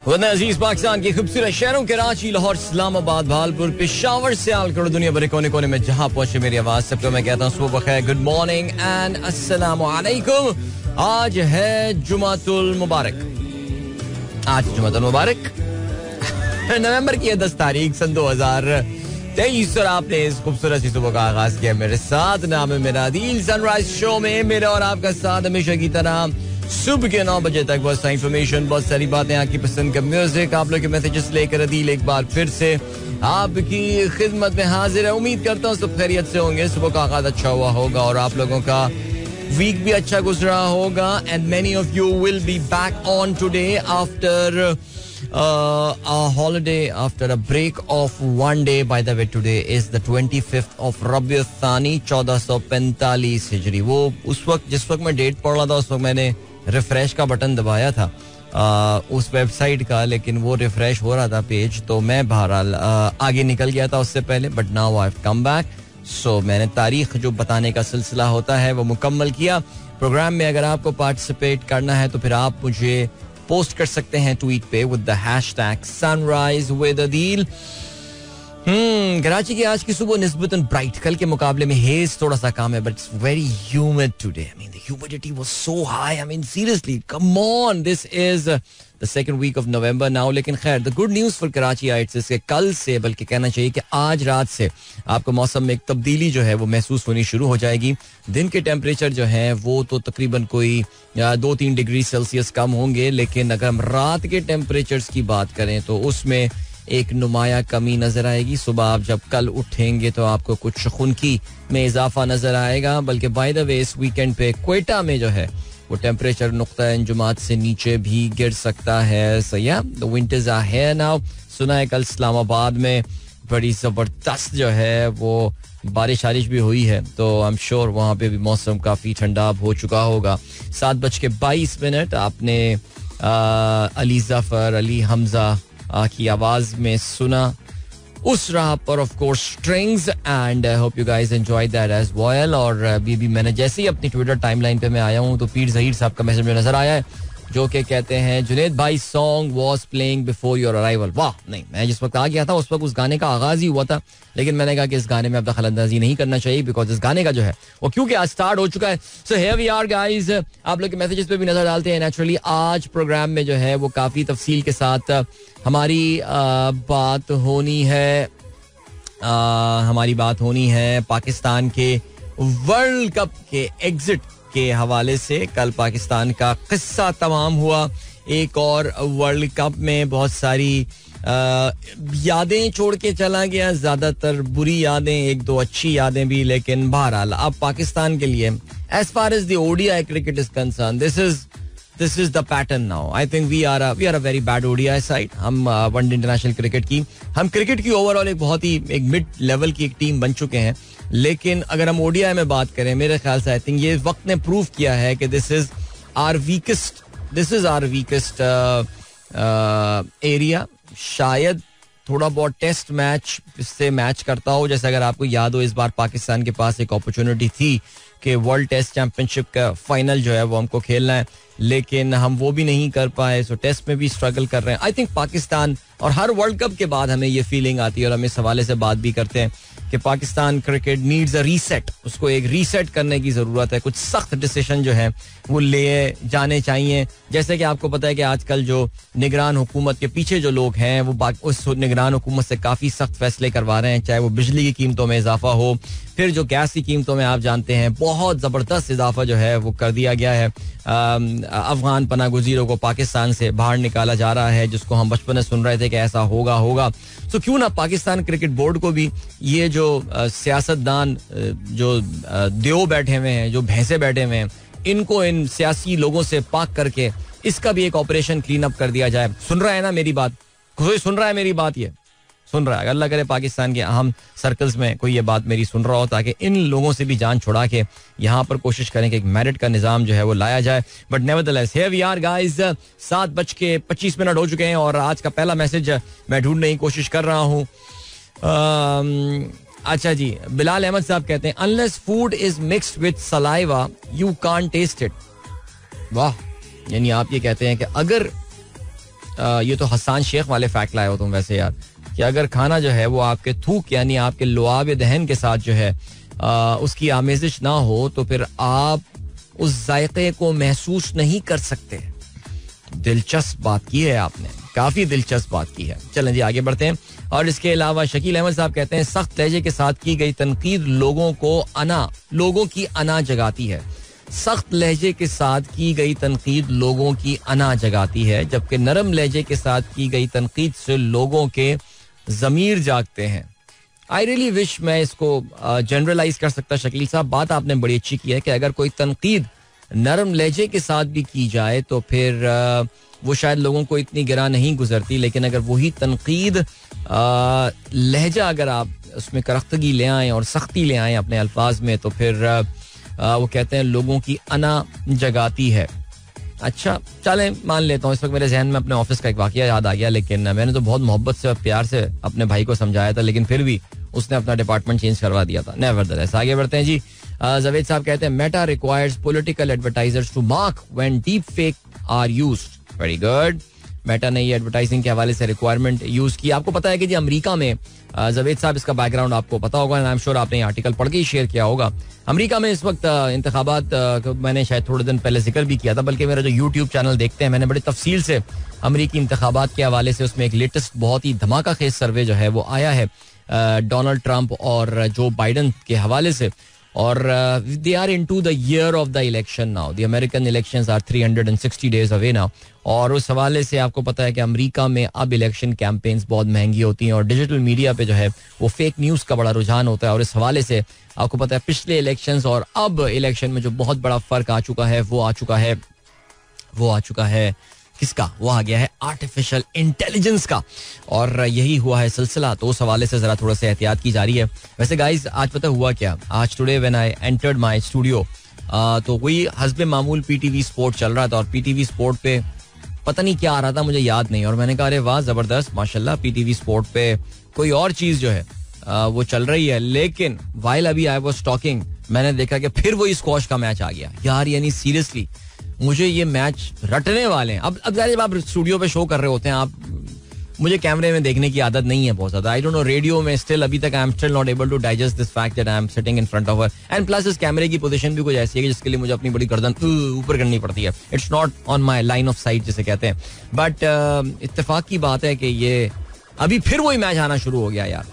अजीज पाकिस्तान की खूबसूरत शहरों कराची, लाहौर, इस्लामाबाद, भावलपुर, पेशावर से आलकर दुनिया भर कोने कोने में जहां पहुंचे मेरी आवाज सबको मैं कहता हूँ सुबह बखैर, गुड मॉर्निंग एंड अस्सलाम वालेकुम। आज है जुमातुल मुबारक, नवंबर की 10 तारीख सन 2023 और आपने इस खूबसूरत सी सुबह का आगाज किया मेरे साथ। नाम है मेरा दिल। सनराइज शो में मेरा और आपका साथ हमेशा की तरह सुबह के 9 बजे तक बहुत सारी इंफॉर्मेशन, बहुत सारी बातें, आपकी पसंद का म्यूजिक, आप लोग के मैसेजेस लेकर अदील एक बार फिर से आपकी खिदमत में हाजिर है। उम्मीद करता हूँ सब खैरियत से होंगे, सुबह का आगाज अच्छा हुआ होगा और आप लोगों का वीक भी अच्छा गुजरा होगा। And many of you will be back on today after a holiday, after a break of one day. By the way, today is the 25th of Rabi' Thani 1445 हिजरी। वो उस वक्त जिस वक्त मैं डेट पढ़ रहा था उस वक्त मैंने रिफ्रेश का बटन दबाया था उस वेबसाइट का, लेकिन वो रिफ्रेश हो रहा था पेज, तो मैं बहरहाल आगे निकल गया था उससे पहले। But now I have come back, so मैंने तारीख जो बताने का सिलसिला होता है वो मुकम्मल किया। प्रोग्राम में अगर आपको पार्टिसिपेट करना है तो फिर आप मुझे पोस्ट कर सकते हैं ट्वीट पे with the hashtag sunrise with Adeel. Karachi की आज की सुबह निस्बतन ब्राइट, कल के मुकाबले में हेज थोड़ा सा कम है, but it's very humid today. I mean the humidity was so high, I mean seriously come on, this is the second week of November now. लेकिन खैर the good news for Karachiites is कि कल से, बल्कि कहना चाहिए कि आज रात से आपको मौसम में एक तब्दीली जो है वो महसूस होनी शुरू हो जाएगी। दिन के टेम्परेचर जो है वो तो तकरीबन कोई 2-3 डिग्री सेल्सियस कम होंगे, लेकिन अगर हम रात के टेम्परेचर्स की बात करें तो उसमें एक नुमाया कमी नजर आएगी। सुबह आप जब कल उठेंगे तो आपको कुछ खुनकी में इजाफा नजर आएगा। बल्कि बाय द वे इस वीकेंड पे क्वेटा में जो है वो टेम्परेचर नुक्ता इंजुमात से नीचे भी गिर सकता है। So yeah the winters are here now. सुना है कल इस्लामाबाद में बड़ी जबरदस्त जो है वो बारिश भी हुई है, तो आई एम श्योर वहाँ पे भी मौसम काफी ठंडा हो चुका होगा। 7:22 आपने अली जफर, अली हमजा की आवाज में सुना उस राह पर of course strings, and I hope you guys enjoyed that as well. और अभी मैंने जैसे ही अपनी ट्विटर टाइमलाइन पे मैं आया हूँ तो पीर जहीर साहब का मैसेज में नजर आया है जो कि कहते हैं जुनैद भाई song was playing before your arrival. वाह, नहीं, मैं जिस वक्त आ गया था उस वक्त उस गाने का आगाज ही हुआ था, लेकिन मैंने कहा कि इस गाने में अब दखलंदाजी नहीं करना चाहिए बिकॉज इस गाने का जो है वो क्योंकि आज स्टार्ट हो चुका है। So here we are guys, आप लोग के मैसेजेस पे भी नजर डालते हैं। नेचुरली आज प्रोग्राम में जो है वो काफी तफसील के साथ हमारी बात होनी है पाकिस्तान के वर्ल्ड कप के एग्जिट के हवाले से। कल पाकिस्तान का किस्सा तमाम हुआ, एक और वर्ल्ड कप में बहुत सारी यादें छोड़ के चला गया, ज्यादातर बुरी यादें, एक दो अच्छी यादें भी, लेकिन बहरहाल अब पाकिस्तान के लिए as far as the ODI cricket is concern this is the pattern now. I think we are a very bad ODI side. हम वनडे इंटरनेशनल क्रिकेट की ओवरऑल एक मिड लेवल की एक टीम बन चुके हैं, लेकिन अगर हम ओडीआई में बात करें मेरे ख्याल से आई थिंक ये वक्त ने प्रूव किया है कि this is our weakest area. शायद थोड़ा बहुत टेस्ट मैच इससे मैच करता हो, जैसे अगर आपको याद हो इस बार पाकिस्तान के पास एक अपॉर्चुनिटी थी कि वर्ल्ड टेस्ट चैंपियनशिप का फाइनल जो है वो हमको खेलना है, लेकिन हम वो भी नहीं कर पाए। सो टेस्ट में भी स्ट्रगल कर रहे हैं। आई थिंक पाकिस्तान, और हर वर्ल्ड कप के बाद हमें ये फीलिंग आती है और हम इस हवाले से बात भी करते हैं कि Pakistan cricket needs a reset. उसको एक रीसेट करने की जरूरत है। कुछ सख्त डिसीजन जो है वो ले जाने चाहिए। जैसे कि आपको पता है कि आजकल जो निगरान हुकूमत के पीछे जो लोग हैं वो उस निगरान हुकूमत से काफी सख्त फैसले करवा रहे हैं, चाहे वो बिजली की कीमतों में इजाफा हो, फिर जो गैस की कीमतों में आप जानते हैं बहुत जबरदस्त इजाफा जो है वो कर दिया गया है। अफगान पनाह गुज़ीरों को पाकिस्तान से बाहर निकाला जा रहा है, जिसको हम बचपन में सुन रहे थे कि ऐसा होगा। तो क्यों ना पाकिस्तान क्रिकेट बोर्ड को भी ये जो सियासतदान जो देव बैठे हुए हैं, जो भैंसे बैठे हुए हैं, इनको इन सियासी लोगों से पाक करके इसका भी एक ऑपरेशन क्लीन अप कर दिया जाए। सुन रहा है ना मेरी बात? कोई सुन रहा है मेरी बात? ये सुन रहा है? अल्लाह करे पाकिस्तान के अहम सर्कल्स में कोई ये बात मेरी सुन रहा हो, ताकि इन लोगों से भी जान छुड़ा के यहाँ पर कोशिश करें कि एक मेरिट का निजाम जो है वो लाया जाए। But nevertheless here we are guys, 7:25 हो चुके हैं और आज का पहला मैसेज मैं ढूंढने की कोशिश कर रहा हूँ। अच्छा जी, बिलाल अहमद साहब कहते हैं unless food is mixed with saliva you can't taste it. वाह, यानी आप ये कहते हैं कि अगर ये तो हसन शेख वाले फैक्ट लाए हो तुम वैसे यार, कि अगर खाना जो है वो आपके थूक यानी आपके लुआब दहन के साथ जो है उसकी आमेजिश ना हो तो फिर आप उस जायके को महसूस नहीं कर सकते. दिलचस्प बात की है आपने, काफी दिलचस्प बात की है. चलें जी आगे बढ़ते हैं. और इसके अलावा शकील अहमद साहब कहते हैं सख्त लहजे के साथ की गई तनकीद लोगों की अना जगाती है. सख्त लहजे के साथ की गई तनकीद लोगों की अना जगाती है, जबकि नरम लहजे के साथ की गई तनकीद से लोगों के ज़मीर जागते हैं. आई रियली विश मैं इसको जनरलाइज कर सकता. शकील साहब बात आपने बड़ी अच्छी की है कि अगर कोई तनकीद नरम लहजे के साथ भी की जाए तो फिर वो शायद लोगों को इतनी गिरा नहीं गुजरती, लेकिन अगर वही तनकीद लहजा अगर आप उसमें करख्तगी ले आएँ और सख्ती ले आएँ अपने अल्फाज में तो फिर वो कहते हैं लोगों की अना जगाती है. अच्छा चलें मान लेता हूँ. इस वक्त मेरे जहन में अपने ऑफिस का एक वाकया याद आ गया, लेकिन मैंने तो बहुत मोहब्बत से और प्यार से अपने भाई को समझाया था, लेकिन फिर भी उसने अपना डिपार्टमेंट चेंज करवा दिया था. नेवरदलेस आगे बढ़ते हैं जी. जावेद साहब कहते हैं Meta requires political advertisers to mark when deep fake are used. Very good. Meta ने ये एडवर्टाइजिंग के हवाले से रिक्वायरमेंट यूज की. आपको पता है कि जी अमेरिका में जावेद साहब इसका बैकग्राउंड आपको पता होगा, आई एम श्योर आपने ये आर्टिकल पढ़ के ही शेयर किया होगा. अमेरिका में इस वक्त इंतखाबात मैंने शायद थोड़े दिन पहले जिक्र भी किया था, बल्कि मेरा जो यूट्यूब चैनल देखते हैं मैंने बड़ी तफसील से अमेरिकी इंतखाबात के हवाले से उसमें एक लेटेस्ट बहुत ही धमाका खेज सर्वे जो है वो आया है डोनाल्ड ट्रंप और जो बाइडन के हवाले से. और they are into the year of the election now. The American elections are 360 days away now. और उस हवाले से आपको पता है कि अमेरिका में अब इलेक्शन कैंपेन्स बहुत महंगी होती हैं और डिजिटल मीडिया पे जो है वो फेक न्यूज़ का बड़ा रुझान होता है. और इस हवाले से आपको पता है पिछले इलेक्शंस और अब इलेक्शन में जो बहुत बड़ा फर्क आ चुका है वो आ चुका है किसका? वो आ गया है आर्टिफिशियल इंटेलिजेंस का. और यही हुआ है सिलसिला, तो उस हवाले से जरा थोड़ा सा एहतियात की जा रही है. वैसे गाइज आज पता हुआ क्या, आज today when I entered my studio तो कोई हस्बे मामूल पीटीवी स्पोर्ट चल रहा था और पीटीवी स्पोर्ट पे पता नहीं क्या आ रहा था, मुझे याद नहीं. और मैंने कहा अरे वाह जबरदस्त माशाल्लाह पीटीवी स्पोर्ट पे कोई और चीज जो है वो चल रही है. लेकिन वाइल अभी आई वाज टॉकिंग मैंने देखा कि फिर वही स्क्वॉश का मैच आ गया यार. यानी सीरियसली मुझे ये मैच रटने वाले हैं. अब जब आप स्टूडियो पे शो कर रहे होते हैं आप, मुझे कैमरे में देखने की आदत नहीं है बहुत ज्यादा. आई डोंट नो रेडियो में स्टिल अभी तक I am still not able to digest this fact that I am sitting in front of her. And plus इस कैमरे की पोजीशन भी कुछ ऐसी है कि जिसके लिए मुझे अपनी बड़ी गर्दन ऊपर करनी पड़ती है. It's not on my line of site जिसे कहते हैं. बट इत्तेफाक की बात है कि ये अभी फिर वही मैच आना शुरू हो गया यार.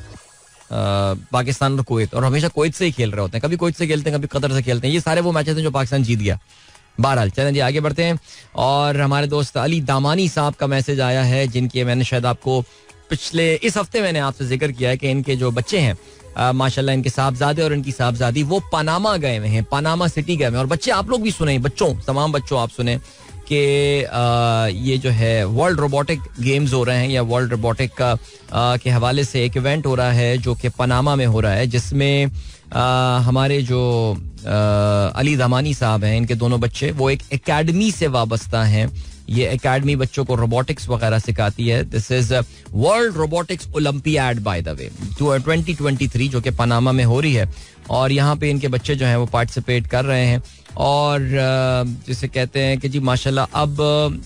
पाकिस्तान और कुवैत, और हमेशा कुवैत से ही खेल रहे होते हैं. कभी कुवैत से खेलते हैं, कभी कतर से खेलते हैं. ये सारे वो मैचेस हैं जो पाकिस्तान जीत गया. बहरहाल चलें जी आगे बढ़ते हैं. और हमारे दोस्त अली दामानी साहब का मैसेज आया है, जिनके मैंने शायद आपको इस हफ्ते मैंने आपसे जिक्र किया है कि इनके जो बच्चे हैं माशाल्लाह इनके साहबजादे और इनकी साहबजादी वो पनामा गए हुए हैं, पनामा सिटी गए हुए हैं. और बच्चे आप लोग भी सुने, तमाम बच्चों आप सुने कि ये जो है वर्ल्ड रोबोटिक गेम्स हो रहे हैं या वर्ल्ड रोबोटिक के हवाले से एक इवेंट हो रहा है जो कि पनामा में हो रहा है, जिसमें हमारे जो अली दामानी साहब हैं इनके दोनों बच्चे वो एक एकेडमी से वाबस्ता हैं. ये एकेडमी बच्चों को रोबोटिक्स वगैरह सिखाती है. This is world robotics olympiad by the way 2023 जो कि पनामा में हो रही है. और यहाँ पे इनके बच्चे जो हैं वो पार्टिसिपेट कर रहे हैं. और जिसे कहते हैं कि जी माशाल्लाह अब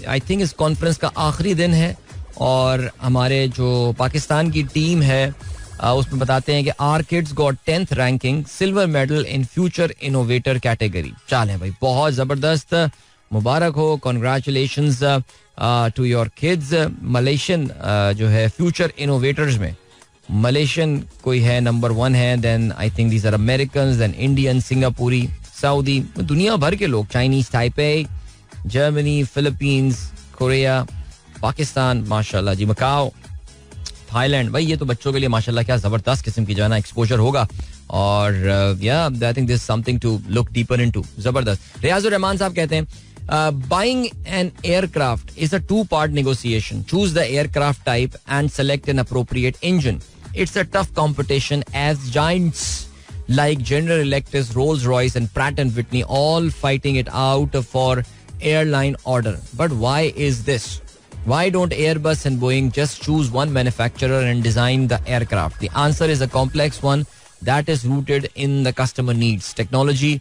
आई थिंक इस कॉन्फ्रेंस का आखिरी दिन है और हमारे जो पाकिस्तान की टीम है उसमें बताते हैं कि our kids got 10th ranking, silver medal in future innovator category. चालें भाई बहुत जबरदस्त, मुबारक हो, congratulations to your kids. Malaysian जो है फ्यूचर इनोवेटर्स में मलेशियन कोई है नंबर 1 है. Then I think these are American, then Indian, सिंगापुरी, सऊदी, दुनिया भर के लोग, Chinese, Taipei, Germany, Philippines, Korea, Pakistan माशाल्लाह जी, मकाओ, थाईलैंड. भाई ये तो बच्चों के लिए माशाल्लाह क्या जबरदस्त किस्म की जो है ना एक्सपोजर होगा. और या I think this something to look deeper into. जबरदस्त. रियाजुर रहमान साहब कहते हैं buying an aircraft is a 2-part negotiation. Choose the aircraft type and select an appropriate engine. It's a tough competition as giants like General Electric, Rolls-Royce and Pratt & Whitney all fighting it out for airline order. But why is this? Why don't Airbus and Boeing just choose one manufacturer and design the aircraft? The answer is a complex one that is rooted in the customer needs, technology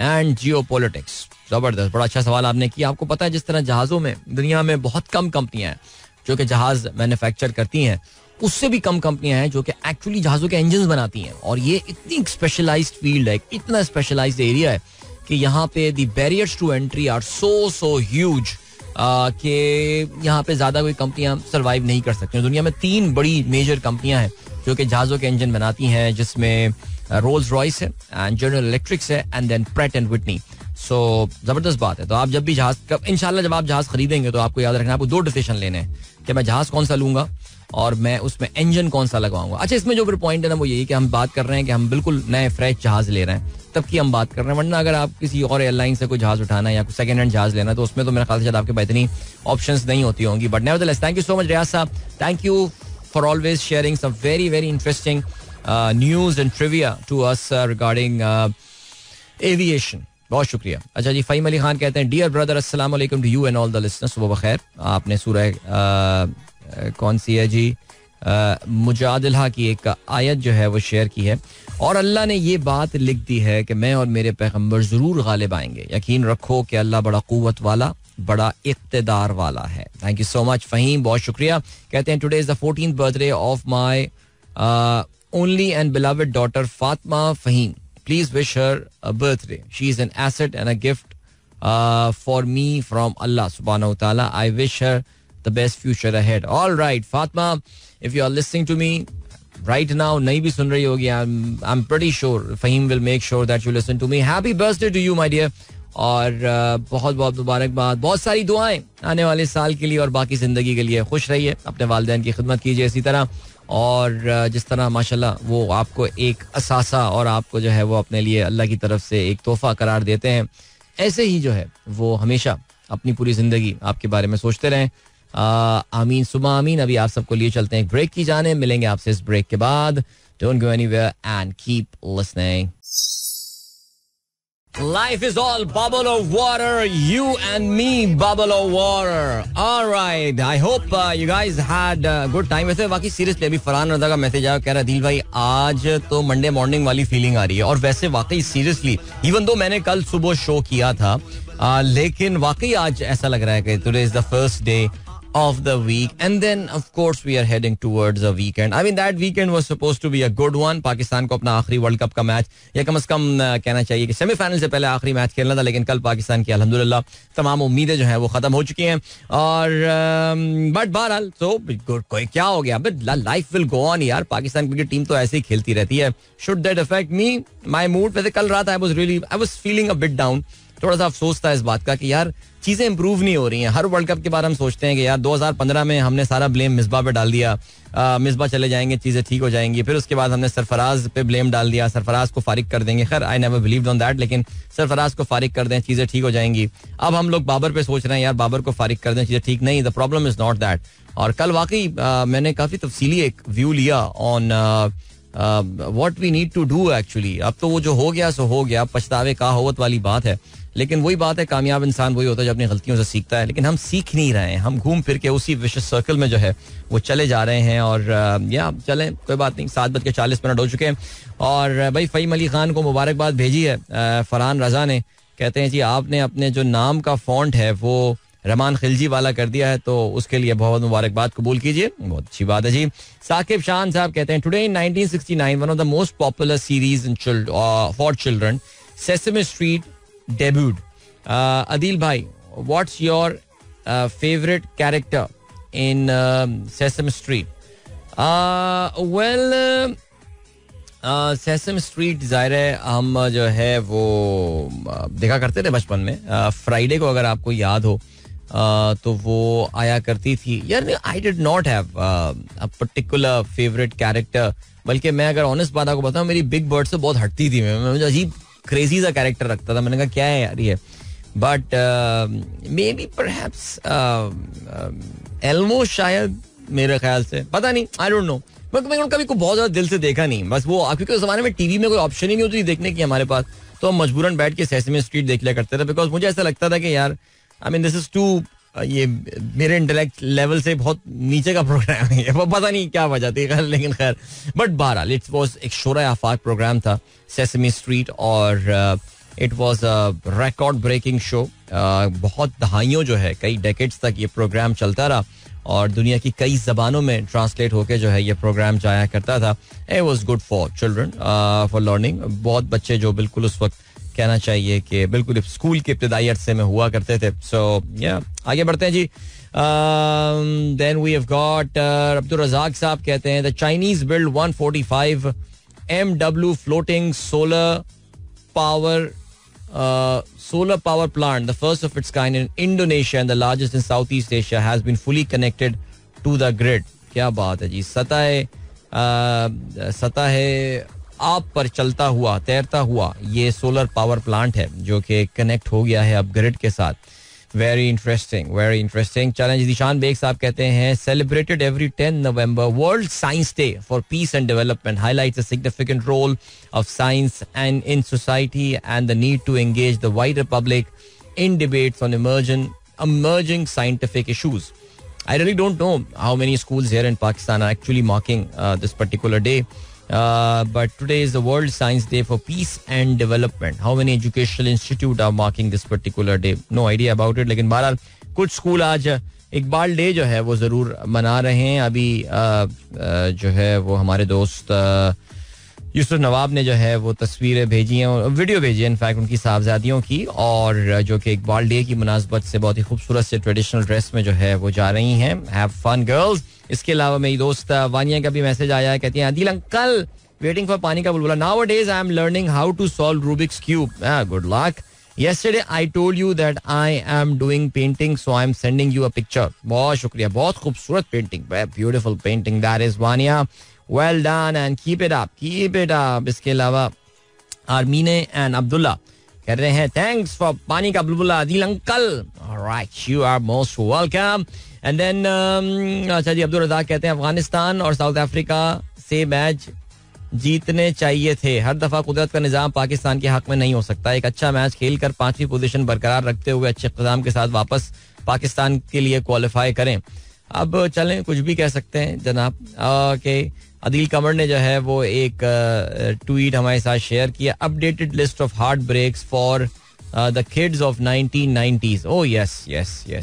and geopolitics. जबरदस्त, बड़ा अच्छा सवाल आपने किया. आपको पता है जिस तरह जहाज़ों में दुनिया में बहुत कम कंपनियां हैं जो कि जहाज मैन्युफैक्चर करती हैं, उससे भी कम कंपनियां हैं जो कि एक्चुअली जहाज़ों के इंजन बनाती हैं. और ये इतनी स्पेशलाइज्ड फील्ड है, इतना स्पेशलाइज्ड एरिया है कि यहाँ पे the barriers to entry are so huge कि यहाँ पे ज़्यादा कोई कंपनियां सर्वाइव नहीं कर सकती. दुनिया में 3 बड़ी मेजर कंपनियां हैं जो कि जहाज़ों के इंजन बनाती हैं, जिसमें रोल्स रॉयस है एंड जनरल इलेक्ट्रिक्स है and then Pratt and Whitney. So ज़बरदस्त बात है. तो आप जब भी इंशाल्लाह जब आप जहाज़ खरीदेंगे तो आपको याद रखना, आपको 2 डिसीजन लेने हैं कि मैं जहाज़ कौन सा लूंगा और मैं उसमें इंजन कौन सा लगवाऊंगा. अच्छा, इसमें जो फिर पॉइंट है ना वो यही कि हम बात कर रहे हैं कि हम बिल्कुल नए फ्रेश जहाज़ ले रहे हैं, तब की हम बात कर रहे हैं. वरना अगर आप किसी और एयरलाइन से कोई जहाज़ उठाना है या कोई सेकंड हैंड जहाज़ लेना है तो उसमें तो मेरे ख्याल से शायद आपके पास इतनी ऑप्शंस नहीं होती होंगी. But nevertheless, thank you so much Riaz साहब. Thank you for always sharing some very very interesting news and trivia to us regarding aviation. बहुत शुक्रिया. अच्छा जी, फ़हीम अली खान कहते हैं डियर ब्रदर अस्सलाम वालेकुम to you and all the listeners. सुबह बखैर. आपने सूरह कौन सी है जी, मुजादिला की एक आयत जो है वो शेयर की है और अल्लाह ने ये बात लिख दी है कि मैं और मेरे पैगंबर जरूर गालिब आएंगे. यकीन रखो कि अल्लाह बड़ा कुव्वत वाला, बड़ा इक़्तिदार वाला है. Thank you so much Faheem, बहुत शुक्रिया. कहते हैं today is the 14th birthday of my only and beloved daughter Fatima Faheem. Please wish her a birthday. She is an asset and a gift for me from Allah सुब्हानहू व तआला. I wish her the best future ahead. All right, Fatma, if you are listening to me right now, नहीं भी सुन रही होगी, I'm pretty sure Fahim will make sure that you listen to me. Happy birthday to you, my dear. और बहुत बहुत मुबारकबाद, बहुत सारी दुआएं आने वाले साल के लिए और बाकी जिंदगी के लिए. खुश रहिए, अपने वालिदैन की खिदमत कीजिए इसी तरह, और जिस तरह माशाल्लाह वो आपको एक असासा और आपको जो है वो अपने लिए अल्लाह की तरफ से एक तोहफा करार देते हैं, ऐसे ही जो है वो हमेशा अपनी पूरी जिंदगी आपके बारे में सोचते रहें. आमीन सुमा आमीन. अभी आप सबको लिए चलते हैं ब्रेक की जाने. मिलेंगे आपसे इस ब्रेक के बाद. Don't go anywhere and keep listening. Life is all bubble of water, you and me bubble of water. All right, I hope you guys had a good time. वैसे बाकी सीरियसली अभी फरहान रजा का मैसेज आया, कह रहा दिल भाई आज तो मंडे मॉर्निंग वाली फीलिंग आ रही है. और वैसे वाकई सीरियसली इवन दो मैंने कल सुबह शो किया था, लेकिन वाकई आज ऐसा लग रहा है कि today is the first day of the week, and then of course we are heading towards a weekend. I mean that weekend was supposed to be a good one. Pakistan को अपना आखिरी वर्ल्ड कप का match, या कम से कम कहना चाहिए कि semifinal से पहले आखिरी मैच खेलना था, लेकिन कल पाकिस्तान की अल्हम्दुलिल्लाह तमाम उम्मीदें जो हैं वो खत्म हो चुकी हैं. और बट बहरहाल तो कोई क्या हो गया, but life will go on यार. पाकिस्तान क्रिकेट टीम तो ऐसे ही खेलती रहती है. Should that affect me my mood? वैसे कल रात I was feeling a bit down. थोड़ा सा अफसोस था इस बात का कि यार चीजें इंप्रूव नहीं हो रही हैं. हर वर्ल्ड कप के बाद हम सोचते हैं कि यार 2015 में हमने सारा ब्लेम मिसबा पे डाल दिया, मिसबा चले जाएंगे चीजें ठीक हो जाएंगी. फिर उसके बाद हमने सरफराज पे ब्लेम डाल दिया, सरफराज को फारिग कर देंगे. खैर I never believed on that, लेकिन सरफराज को फारिग कर दें चीजें ठीक हो जाएंगी. अब हम लोग बाबर पे सोच रहे हैं यार बाबर को फारिग कर दें चीजें ठीक. नहीं, the problem is not that. और कल वाकई मैंने काफी तफसीली एक व्यू लिया on what we need to do actually. अब तो वो जो हो गया सो हो गया, पछतावे का होवत वाली बात है. लेकिन वही बात है, कामयाब इंसान वही होता है जो अपनी गलतियों से सीखता है. लेकिन हम सीख नहीं रहे हैं, हम घूम फिर के उसी विशिष्ट सर्कल में जो है वो चले जा रहे हैं. और या चलें, कोई बात नहीं. 7:40 हो चुके हैं. और भाई फ़हीम अली खान को मुबारकबाद भेजी है फरहान रजा ने. कहते हैं जी आपने अपने जो नाम का फॉन्ट है वो रहमान खिलजी वाला कर दिया है, तो उसके लिए बहुत मुबारकबाद कबूल कीजिए. बहुत अच्छी बात है जी. साकिब शान साहब कहते हैं today in 1969 one of the most popular series in for children sesame street debuted. Adil bhai, what's your favorite character in Sesame Street? Sesame Street ज़ाहिर है हम जो है वो देखा करते थे बचपन में. फ्राइडे को अगर आपको याद हो तो वो आया करती थी यार. I did not have a particular favourite character, बल्कि मैं अगर ऑनेस्ट बात आपको बताऊं, मेरी बिग बर्ड से बहुत हटती थी. मैं मुझे अजीब क्रेजी सा कैरेक्टर रखता था. मैंने कहा क्या है यार ये. बट मे बी परहैप्स एल्मो, शायद मेरे ख्याल से, पता नहीं, आई डोंट नो. मैं उनका भी बहुत ज्यादा दिल से देखा नहीं. बस वो क्योंकि उस जमाने में टीवी में कोई ऑप्शन ही नहीं होती देखने की हमारे पास, तो हम मजबूरन बैठ के सेसमे स्ट्रीट देख लिया करते थे. बिकॉज मुझे ऐसा लगता था कि यार I mean this is too, ये मेरे इंटेलेक्ट लेवल से बहुत नीचे का प्रोग्राम है. वो पता नहीं क्या वजह थी, लेकिन खैर. बट बहरहाल इट वाज एक शोरा आफाक प्रोग्राम था सेसमी स्ट्रीट, और it was a record breaking show. बहुत दहाइयों जो है, कई डेकेड्स तक ये प्रोग्राम चलता रहा. और दुनिया की कई ज़बानों में ट्रांसलेट होकर जो है ये प्रोग्राम जाया करता था. It was good for children, for learning. बहुत बच्चे जो बिल्कुल उस वक्त कहना चाहिए कि बिल्कुल स्कूल के इब्तदाई अरसे में हुआ करते थे. सो या आगे बढ़ते हैं जी. Then we have got Abdul Razzaq साहब कहते हैं the Chinese build 145 MW floating solar power plant, the first of its kind in Indonesia and the largest in Southeast Asia, has been fully connected to the grid. क्या बात है जी. सतह आप पर चलता हुआ तैरता हुआ ये सोलर पावर प्लांट है जो कि कनेक्ट हो गया है अब ग्रिड के साथ. Very interesting, very interesting. Challenge Dishan Baig साहब कहते हैं celebrated every 10 November, world science day for peace and development highlights the significant role of science and in society and the need to engage the wider public in debates on emerging scientific issues. I really don't know how many schools here in Pakistan are actually marking this particular day. But today is the World Science Day for Peace and Development. How many educational institutes are marking this particular day? No idea about it. लेकिन बहरहाल कुछ school आज Iqbal day जो है वो ज़रूर मना रहे हैं. अभी जो है वो हमारे दोस्त यूसुफ नवाब ने जो है वो तस्वीरें भेजी हैं, वीडियो भेजी है इनफैक्ट उनकी साहबजादियों की, और जो कि इकबाल डे की मुनासबत से बहुत ही खूबसूरत से ट्रेडिशनल ड्रेस में जो है वो जा रही हैं. Have fun girls. इसके अलावा मेरी दोस्त वानिया का भी मैसेज आया है, कहती हैं आदिल अंकल वेटिंग फॉर पानी का बुलबुला. Nowadays I am learning how to solve Rubik's cube. Good luck. Yesterday I told you that I am doing painting, so I am sending you a picture. बहुत शुक्रिया, बहुत खूबसूरत painting, beautiful painting. That is Vaniya. Well done and keep it up, keep it up. इसके अलावा आर्मीने and Abdullah कह रहे हैं thanks for पानी का बुलबुला Adil uncle. Alright, you are most welcome. And then अच्छा जी, अब्दुल रज़ाक कहते हैं अफगानिस्तान और साउथ अफ्रीका से मैच जीतने चाहिए थे. हर दफा कुदरत का निजाम पाकिस्तान के हक में नहीं हो सकता. एक अच्छा मैच खेलकर 5वीं पोजीशन बरकरार रखते हुए अच्छे इक़्तिदाम के साथ वापस पाकिस्तान के लिए क्वालिफाई करें. अब चलें, कुछ भी कह सकते हैं जनाब. ओके, अदील कमर ने जो है वो एक ट्वीट हमारे साथ शेयर किया. Updated list of heartbreaks for the kids of 1990s. Oh yes.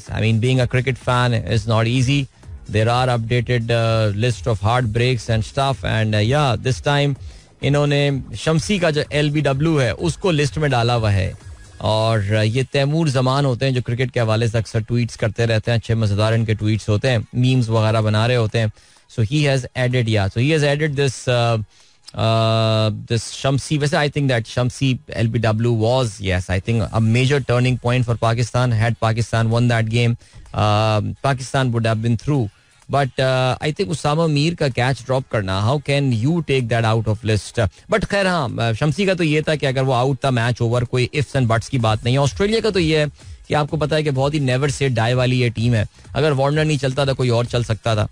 I mean, being a cricket fan is not easy. There are updated list of heartbreaks and stuff, and yeah, this time इन्होंने शम्सी का जो LBW है उसको list में डाला हुआ है. और ये तैमूर जमान होते हैं जो क्रिकेट के हवाले से अक्सर ट्वीट्स करते रहते हैं. अच्छे मजेदार इनके ट्वीट्स होते हैं, मीम्स वगैरह बना रहे होते हैं. So he has added this Shamsi. वैसे I think that Shamsi LBW was, yes, I think a major turning point for Pakistan. Had Pakistan won that game, Pakistan would have been through. But I think Usama Mir का catch drop करना, how can you take that out of list? But खैर हाँ, शम्सी का तो ये था कि अगर वो आउट था मैच ओवर, कोई इफ्स एंड बट्स की बात नहीं है. ऑस्ट्रेलिया का तो ये है कि आपको पता है कि बहुत ही नेवर से डाई वाली ये टीम है. अगर वार्नर नहीं चलता था कोई और चल सकता था.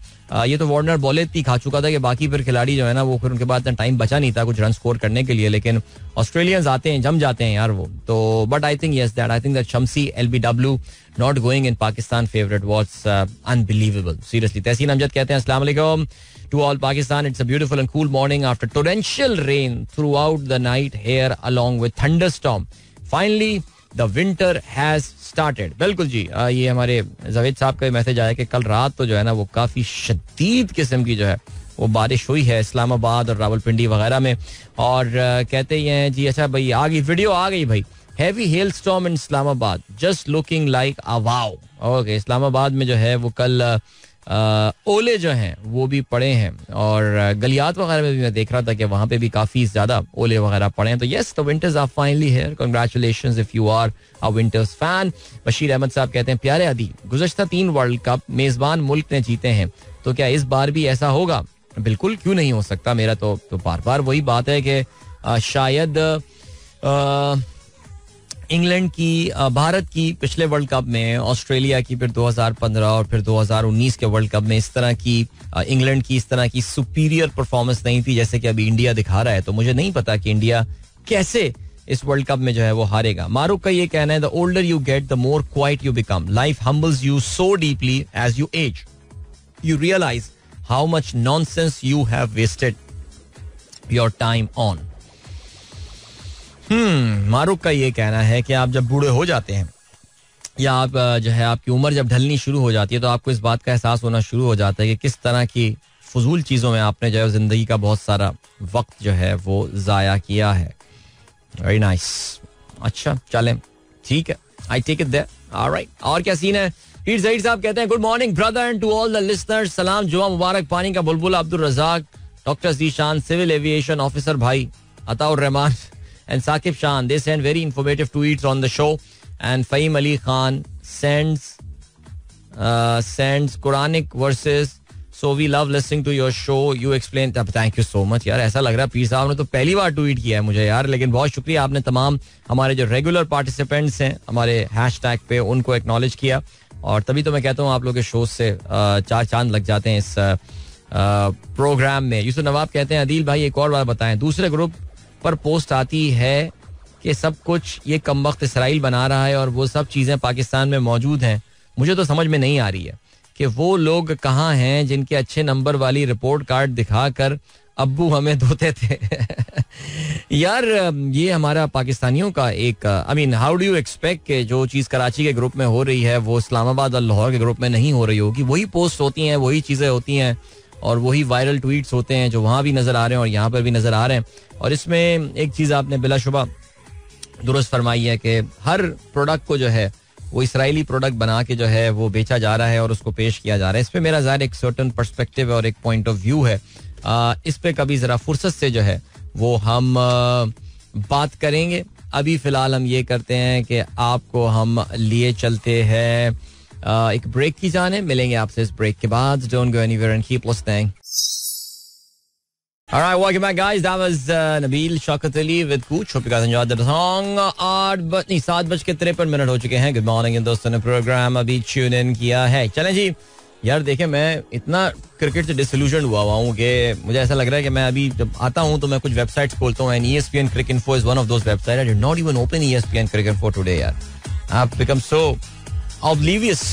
ये तो वार्नर बॉले इतनी खा चुका था कि बाकी फिर खिलाड़ी जो है ना वो फिर उनके बाद टाइम बचा नहीं था कुछ रन स्कोर करने के लिए. लेकिन ऑस्ट्रेलियंस आते हैं, जम जाते हैं यार वो तो. But I think that Shamsi LBW not going in Pakistan favorite was unbelievable. Seriously. तहसीन अमजद कहते हैं अस्सलाम वालेकुम to all Pakistan. It's a beautiful and cool morning after torrential rain throughout the night here along with thunderstorm. Finally the winter has started. बिल्कुल जी. ये हमारे जावेद साहब का message आया कि कल रात तो जो है ना वो काफी शदीद किस्म की जो है वो बारिश हुई है इस्लामाबाद और रावलपिंडी वगैरह में. और कहते हैं जी अच्छा भाई आ गई वीडियो, आ गई भाई. Heavy hailstorm in Islamabad, just looking like a wow. Okay, Islamabad में जो है वो कल ओले जो हैं वो भी पड़े हैं और गलियात वगैरह में भी मैं देख रहा था कि वहाँ पे भी काफ़ी ज़्यादा ओले वगैरह पड़े हैं. तो yes, the winters are finally here. Congratulations if you are a winters fan. Bashir Ahmad sahab कहते हैं प्यारे आदि, गुज़श्ता 3 वर्ल्ड कप मेज़बान मुल्क ने जीते हैं, तो क्या इस बार भी ऐसा होगा? बिल्कुल, क्यों नहीं हो सकता. मेरा तो बार बार वही बात है कि शायद इंग्लैंड की, भारत की पिछले वर्ल्ड कप में, ऑस्ट्रेलिया की फिर 2015 और फिर 2019 के वर्ल्ड कप में इस तरह की इंग्लैंड की इस तरह की सुपीरियर परफॉर्मेंस नहीं थी जैसे कि अभी इंडिया दिखा रहा है. तो मुझे नहीं पता कि इंडिया कैसे इस वर्ल्ड कप में जो है वो हारेगा. मारूफ का ये कहना है the older you get the more quiet you become. Life humbles you so deeply as you age. You realize how much nonsense you have wasted your time on. Maroof का ये कहना है कि आप जब बूढ़े हो जाते हैं या आप जो है आपकी उम्र जब ढलनी शुरू हो जाती है तो आपको इस बात का एहसास होना शुरू हो जाता है कि किस तरह की फजूल चीज़ों में आपने जो है ज़िंदगी का बहुत सारा वक्त जो है वो ज़ाया किया है. Very nice. अच्छा चलें, ठीक है, I take it there. Alright, और क्या सीन है? पीर ज़हीर साहब कहते हैं good morning brother and to all the listeners. सलाम, जुमा मुबारक. पानी का बुलबुल Abdul Razzaq, doctor Zeeshan, civil aviation officer भाई Ataur Rahman and Saqib Shan. They send very informative tweets on the show. And Fahim Ali Khan sends Quranic verses. So we love listening to your show. You explain. Thank you so much यार. ऐसा लग रहा है पीर साहब ने तो पहली बार tweet किया है मुझे यार, लेकिन बहुत शुक्रिया. आपने तमाम हमारे जो रेगुलर पार्टिसिपेंट्स हैं हमारे हैशटैग पे उनको एक्नॉलेज किया, और तभी तो मैं कहता हूँ आप लोग के शो से चार चांद लग जाते हैं इस प्रोग्राम में. यूसुफ नवाब कहते हैं अदील भाई एक और बार बताएं, दूसरे ग्रुप पर पोस्ट आती है कि सब कुछ ये कमबख्त इसराइल बना रहा है और वो सब चीज़ें पाकिस्तान में मौजूद हैं. मुझे तो समझ में नहीं आ रही है कि वो लोग कहाँ हैं जिनके अच्छे नंबर वाली रिपोर्ट कार्ड दिखाकर अब्बू हमें धोते थे. यार ये हमारा पाकिस्तानियों का एक I mean how do you expect कि जो चीज़ कराची के ग्रुप में हो रही है वो इस्लामाबाद और लाहौर के ग्रुप में नहीं हो रही होगी. वही पोस्ट होती हैं, वही चीज़ें होती हैं और वही वायरल ट्वीट्स होते हैं जो वहाँ भी नज़र आ रहे हैं और यहाँ पर भी नज़र आ रहे हैं. और इसमें एक चीज़ आपने बिलाशुबा दुरुस्त फरमाई है कि हर प्रोडक्ट को जो है वो इसराइली प्रोडक्ट बना के जो है वो बेचा जा रहा है और उसको पेश किया जा रहा है. इस पर मेरा ज़ाहिर एक सर्टन पर्सपेक्टिव और एक पॉइंट ऑफ व्यू है. इस पे कभी ज़रा फुर्सत से जो है वो हम बात करेंगे. अभी फ़िलहाल हम ये करते हैं कि आपको हम लिए चलते हैं एक ब्रेक की जाने. मिलेंगे आपसे इस ब्रेक के बाद. Don't go anywhere and keep listening. All right, welcome back, guys. That was Nabil Shaukat Ali with Kuch. Hope you guys enjoyed the song. 7:53 हो चुके हैं. Good morning, इन दोस्तों ने प्रोग्राम अभी ट्यून इन किया है. चलें जी यार, देखें मैं इतना क्रिकेट से डिसइल्यूजन हुआ हूँ कि मुझे ऐसा लग रहा है कि मैं अभी जब आता हूँ तो मैं कुछ वेबसाइट्स खोलता हूँ. And ESPN Cricket Info is one of those websites. I did not even open ESPN Cricket Info today. यार, I've become so oblivious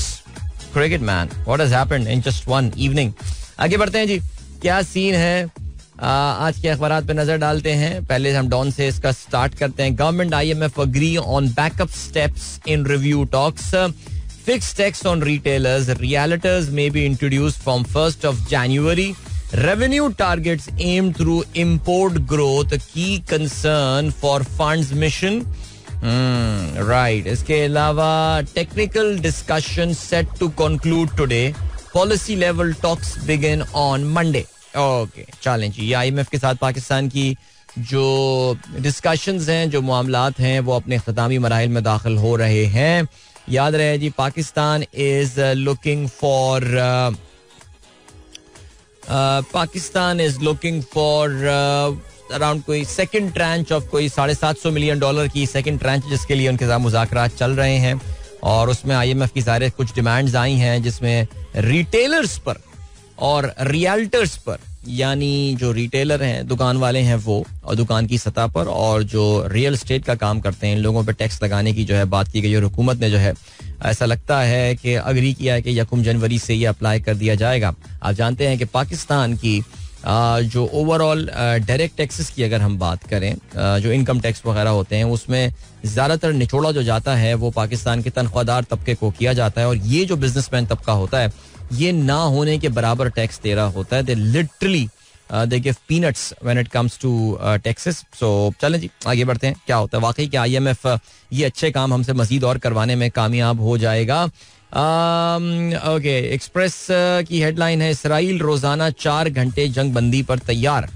cricket man. What has happened in just one evening? आगे बढ़ते हैं जी. क्या scene है आज के अखबारात पे नजर डालते हैं. पहले हम डॉन से इसका स्टार्ट करते हैं. Government IMF agree on backup steps in review talks. Fixed tax on retailers, realtors may be introduced from 1st of January. Revenue targets aim through import growth, की concern for funds mission. Right. इसके अलावा technical discussion set to conclude today. Policy level talks begin on Monday. Okay, चलें जी. IMF के साथ पाकिस्तान की जो discussions हैं, जो मामलात हैं, वो अपने इख्तितामी मराहिल में दाखिल हो रहे हैं. याद रहे जी, Pakistan is looking for around कोई सेकंड ट्रांच ऑफ कोई $750 मिलियन की सेकंड ट्रांच, जिसके लिए उनके साथ मुज़ाकरात चल रहे हैं. और उसमें IMF की सारे कुछ डिमांड्स आई हैं, जिसमें रिटेलर्स पर और रियल्टर्स पर, यानी जो रिटेलर हैं, दुकान वाले हैं वो, और दुकान की सतह पर, और जो रियल एस्टेट का काम करते हैं, इन लोगों पे टैक्स लगाने की जो है बात की गई. और हुकूमत ने जो है ऐसा लगता है कि अग्री किया है कि 1 जनवरी से ये अप्लाई कर दिया जाएगा. आप जानते हैं कि पाकिस्तान की जो ओवरऑल डायरेक्ट टैक्सेस की अगर हम बात करें, जो इनकम टैक्स वगैरह होते हैं, उसमें ज़्यादातर निचोड़ा जो जाता है वो पाकिस्तान के तनख्वाहदार तबके को किया जाता है. और ये जो बिजनेसमैन तबका होता है, ये ना होने के बराबर टैक्स दे रहा होता है. They literally they give peanuts when it comes to taxes. So चलें जी, आगे बढ़ते हैं. क्या होता है वाकई कि IMF ये अच्छे काम हमसे मजीद और करवाने में कामयाब हो जाएगा. ओके, एक्सप्रेस की हेडलाइन है, इसराइल रोजाना 4 घंटे जंग बंदी पर तैयार.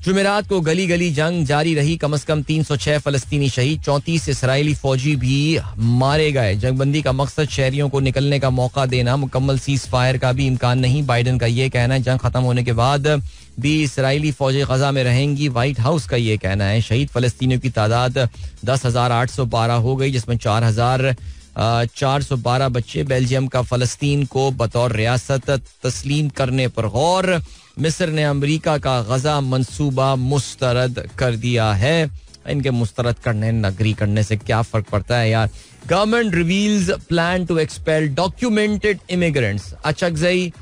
जुमेरात को गली गली जंग जारी रही. कम से कम 306 फलस्तीनी शहीद, 34 इसराइली फौजी भी मारे गए. जंगबंदी का मकसद शहरियों को निकलने का मौका देना. मुकम्मल सीज फायर का भी इम्कान नहीं, बाइडन का ये कहना है. जंग खत्म होने के बाद भी इसराइली फौजी गजा में रहेंगी, व्हाइट हाउस का ये कहना है. शहीद फलस्तीनियों की तादाद 10,812 हो गई, जिसमें 4,412 बच्चे. बेल्जियम का फलस्तीन को बतौर रियासत तस्लीम करने पर गौर. मिस्र ने अमेरिका का गजा मंसूबा मुस्तरद कर दिया है. इनके मुस्तरद करने नगरी करने से क्या फर्क पड़ता है यार. Government reveals plan to expel documented immigrants. Achakzai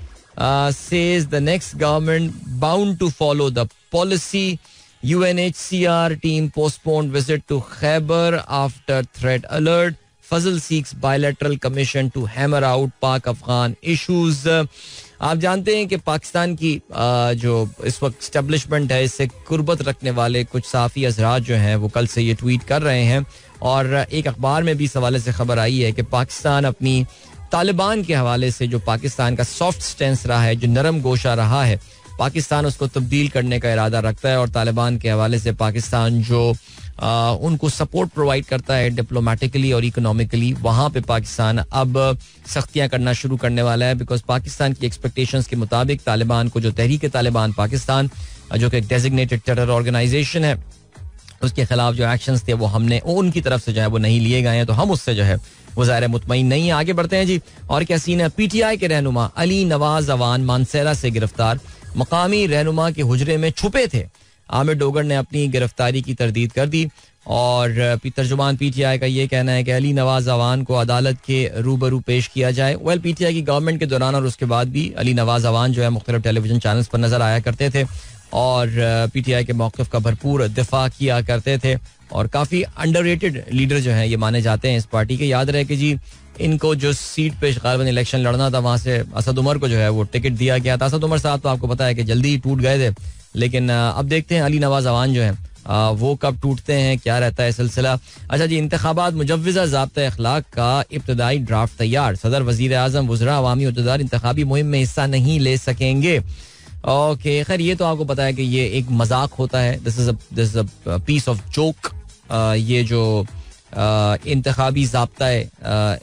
says the next government bound to follow the policy. UNHCR team postponed visit to Khyber after threat alert. Fazal seeks bilateral commission to hammer out Pak Afghan issues. आप जानते हैं कि पाकिस्तान की जो इस वक्त establishment है, इससे कुर्बत रखने वाले कुछ साफ़ी हज़रात जो हैं वो कल से ये ट्वीट कर रहे हैं. और एक अखबार में भी इस हवाले से खबर आई है कि पाकिस्तान अपनी तालिबान के हवाले से जो पाकिस्तान का सॉफ्ट स्टेंस रहा है, जो नरम गोशा रहा है, पाकिस्तान उसको तब्दील करने का इरादा रखता है. और तालिबान के हवाले से पाकिस्तान जो उनको सपोर्ट प्रोवाइड करता है डिप्लोमेटिकली और इकोनॉमिकली, वहाँ पे पाकिस्तान अब सख्तियाँ करना शुरू करने वाला है. बिकॉज पाकिस्तान की एक्सपेक्टेशंस के मुताबिक तालिबान को, जो तहरीक तालिबान पाकिस्तान जो कि एक डेजिग्नेटेड टेरर ऑर्गेनाइजेशन है, उसके खिलाफ जो एक्शंस थे वो हमने उनकी तरफ से जो है वो नहीं लिए गए हैं, तो हम उससे जो है वो ज़ाहिर मुतमईन नहीं है. आगे बढ़ते हैं जी. और क्या सीन है? पीटीआई के रहनुमा अली नवाज अवान मानसेरा से गिरफ्तार. मकामी रहनुमा के हुजरे में छुपे थे. आमिर डोगर ने अपनी गिरफ्तारी की तरदीद कर दी. और तर्जुमान पीटीआई का ये कहना है कि अली नवाज अवान को अदालत के रूबरू पेश किया जाए. वेल, पीटीआई की गवर्नमेंट के दौरान और उसके बाद भी अली नवाज अवान जो है मुख्तलिफ टेलीविजन चैनल्स पर नजर आया करते थे और पीटीआई के मौक़िफ़ का भरपूर दिफा किया करते थे. और काफ़ी अंडररेटेड लीडर जो हैं ये माने जाते हैं इस पार्टी के. याद रहे कि जी इनको जो सीट पे गालिबन इलेक्शन लड़ना था, वहाँ से असद उमर को जो है वो टिकट दिया गया था. असद उमर साहब तो आपको पता है कि जल्दी ही टूट गए थे, लेकिन अब देखते हैं अली नवाज अवान जो है वो कब टूटते हैं, क्या रहता है सिलसिला. अच्छा जी, इंतखाबात मुजव्विज़ा ज़ाब्ता अखलाक का इब्तदाई ड्राफ्ट तैयार. सदर वज़ीर आज़म वज़रा अवामी अहदेदार इंतखाबी मुहिम में हिस्सा नहीं ले सकेंगे. ओके, खैर ये तो आपको पता है कि ये एक मजाक होता है. This is a piece of joke. ये जो इंतखाबी ज़ाब्ता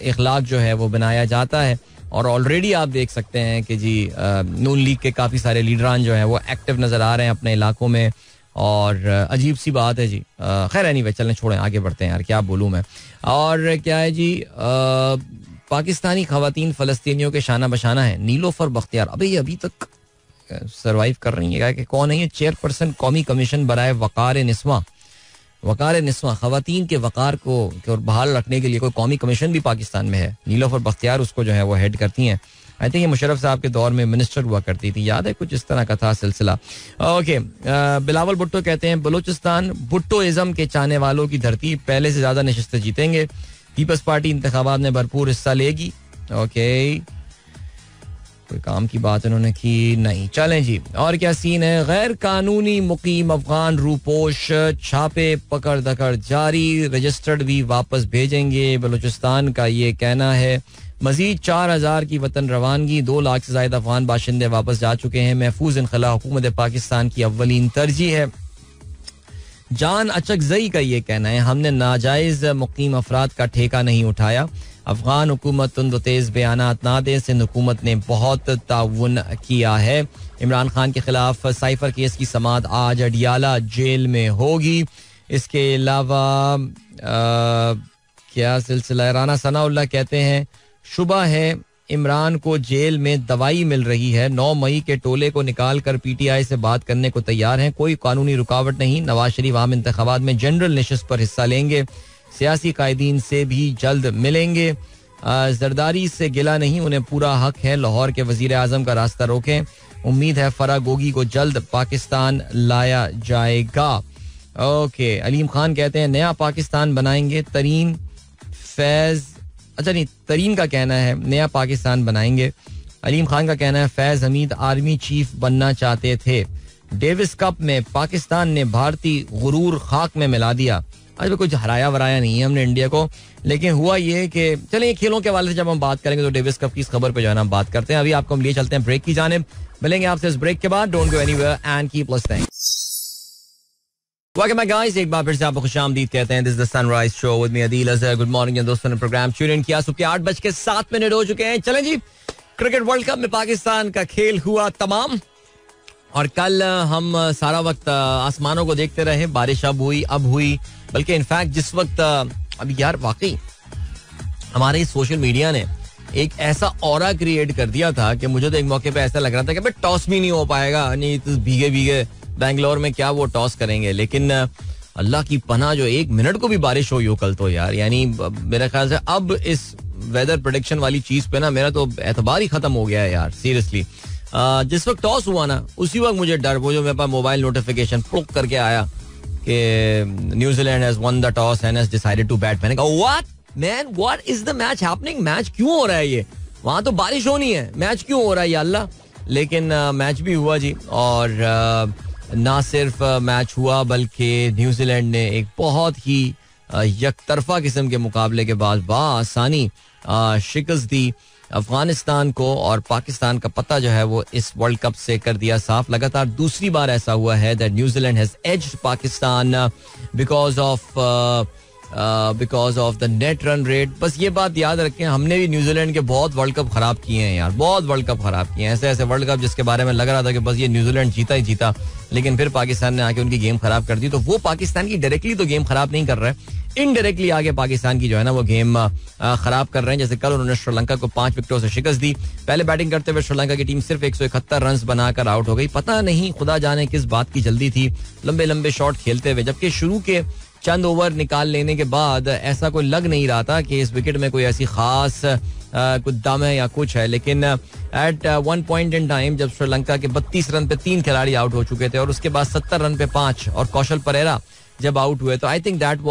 इखलाक जो है वो बनाया जाता है. और ऑलरेडी आप देख सकते हैं कि जी नून लीग के काफ़ी सारे लीडरान जो हैं वो एक्टिव नज़र आ रहे हैं अपने इलाकों में. और अजीब सी बात है जी. खैर एनीवे, चलें छोड़ें, आगे बढ़ते हैं यार, क्या बोलूँ मैं. और क्या है जी, पाकिस्तानी ख़वातीन फ़लस्तीनियों के शाना बशाना है. नीलोफर बख्तियार अबे ये अभी तक सरवाइव कर रही है कि कौन है ये? चेयरपर्सन कौमी कमीशन बराए वकार निस्वा. ख़वातीन के वकार को बहाल रखने के लिए कोई कौमी कमीशन भी पाकिस्तान में है. नीलोफर बख्तियार उसको जो है वो हेड करती हैं. आई थिंक ये मुशर्रफ साहब के दौर में मिनिस्टर हुआ करती थी, याद है, कुछ इस तरह का था सिलसिला. ओके, बिलावल भुट्टो कहते हैं बलूचिस्तान भुट्टोइज्म के चाहने वालों की धरती, पहले से ज़्यादा नशिस्तें जीतेंगे. पीपल्स पार्टी इंतखाबात में भरपूर हिस्सा लेगी. ओके, कोई काम की बात उन्होंने की नहीं. चलें जी, और क्या सीन है? गैर कानूनी मुकीम अफगान रूपोश, छापे पकड़ दकड़ जारी. रजिस्टर्ड भी वापस भेजेंगे, बलूचिस्तान का ये कहना है. मजीद 4000 की वतन रवानगी. 2 लाख से ज्यादा अफगान बाशिंदे वापस जा चुके हैं. महफूज इनखला हुकूमत पाकिस्तान की अव्वलीन तरजीह है. जान अचकजई का ये कहना है, हमने नाजायज मुकीम अफराद का ठेका नहीं उठाया. अफगान हुकूमत तुंद तेज बयानात ना दे, सिंध हुकूमत ने बहुत ताउन किया है. इमरान खान के खिलाफ साइफर केस की समाअत आज अडियाला जेल में होगी. इसके अलावा क्या सिलसिला है? राना सनाउल्लाह कहते हैं शुबा है इमरान को जेल में दवाई मिल रही है. 9 मई के टोले को निकाल कर पीटीआई से बात करने को तैयार हैं. कोई कानूनी रुकावट नहीं. नवाज शरीफ आम इंतखाबात में जनरल नशिस्त पर हिस्सा लेंगे. सियासी कायदीन से भी जल्द मिलेंगे. जरदारी से गिला नहीं, उन्हें पूरा हक है. लाहौर के वजीर आजम का रास्ता रोकें. उम्मीद है फरा गोगी को जल्द पाकिस्तान लाया जाएगा. ओके, अलीम खान कहते हैं नया पाकिस्तान बनाएंगे. तरीन फैज, अच्छा नहीं, तरीन का कहना है नया पाकिस्तान बनाएंगे. अलीम खान का कहना है फैज हमीद आर्मी चीफ बनना चाहते थे. डेविस कप में पाकिस्तान ने भारतीय गुरूर खाक में मिला दिया. आज कुछ हराया वराया नहीं है हमने इंडिया को, लेकिन हुआ ये कि चलिए खेलों के हवाले से जब हम बात करेंगे तो डेविस कप की इस खबर पे जो है ना हम बात करते हैं. अभी आपको हम लिए चलते हैं ब्रेक की जानिब. मिलेंगे आपसे इस ब्रेक के बाद. Don't go anywhere and keep listening. Welcome back guys, एक बार फिर से आपको खुशामदीद कहते हैं. This is the Sunrise Show with me Adil Azhar. Good morning दोस्तों ने प्रोग्राम ट्यून इन किया. सुबह के 8:07 हो चुके हैं. चलें जी, क्रिकेट वर्ल्ड कप में पाकिस्तान का खेल हुआ तमाम. और कल हम सारा वक्त आसमानों को देखते रहे. बारिश अब हुई बल्कि इनफैक्ट जिस वक्त अभी यार वाकई हमारे सोशल मीडिया ने एक ऐसा ऑरा क्रिएट कर दिया था कि मुझे तो एक मौके पे ऐसा लग रहा था कि भाई टॉस भी नहीं हो पाएगा. नहीं तो भीगे बैंगलोर में क्या वो टॉस करेंगे. लेकिन अल्लाह की पनाह जो 1 मिनट को भी बारिश हुई हो कल तो यार, यानी मेरे ख्याल से अब इस वेदर प्रेडिक्शन वाली चीज पे ना मेरा तो एतबार ही खत्म हो गया है यार, सीरियसली. जिस वक्त टॉस हुआ ना उसी वक्त मुझे डर, वो जो मेरे पास मोबाइल नोटिफिकेशन प्लुक करके आया कि New Zealand has won the toss and has decided to bat. मैंने कहा what, man what is the match happening, match क्यों हो रहा है ये, वहां तो बारिश होनी है, मैच क्यों हो रहा है या अल्लाह. लेकिन मैच भी हुआ जी, और ना सिर्फ मैच हुआ बल्कि न्यूजीलैंड ने एक बहुत ही यकतरफा किस्म के मुकाबले के बाद बआसानी शिकस्त दी अफगानिस्तान को, और पाकिस्तान का पता जो है वो इस वर्ल्ड कप से कर दिया साफ. लगातार दूसरी बार ऐसा हुआ है that New Zealand has aged Pakistan because of the net run rate. बस ये बात याद रखें, हमने भी न्यूजीलैंड के बहुत वर्ल्ड कप खराब किए हैं यार, बहुत वर्ल्ड कप खराब किए हैं. ऐसे ऐसे वर्ल्ड कप जिसके बारे में लग रहा था कि बस ये न्यूजीलैंड जीता ही जीता, लेकिन फिर पाकिस्तान ने आके उनकी गेम खराब कर दी. तो वो पाकिस्तान की डायरेक्टली तो गेम खराब नहीं कर रहा है, इनडायरेक्टली आगे पाकिस्तान की जो है ना वो गेम खराब कर रहे हैं. जैसे कल उन्होंने श्रीलंका को 5 विकेटों से शिकस्त दी. पहले बैटिंग करते हुए श्रीलंका की टीम सिर्फ 171 रन बनाकर आउट हो गई. पता नहीं खुदा जाने किस बात की जल्दी थी, लंबे लंबे शॉट खेलते हुए, जबकि शुरू के चंद ओवर निकाल लेने के बाद ऐसा कोई लग नहीं रहा था कि इस विकेट में कोई ऐसी खास कुछ दम है या कुछ है. लेकिन at one point in time जब श्रीलंका के 32 रन पे 3 खिलाड़ी आउट हो चुके थे और उसके बाद 70 रन पे 5 और कौशल परेरा जब आउट हुए, तो I think that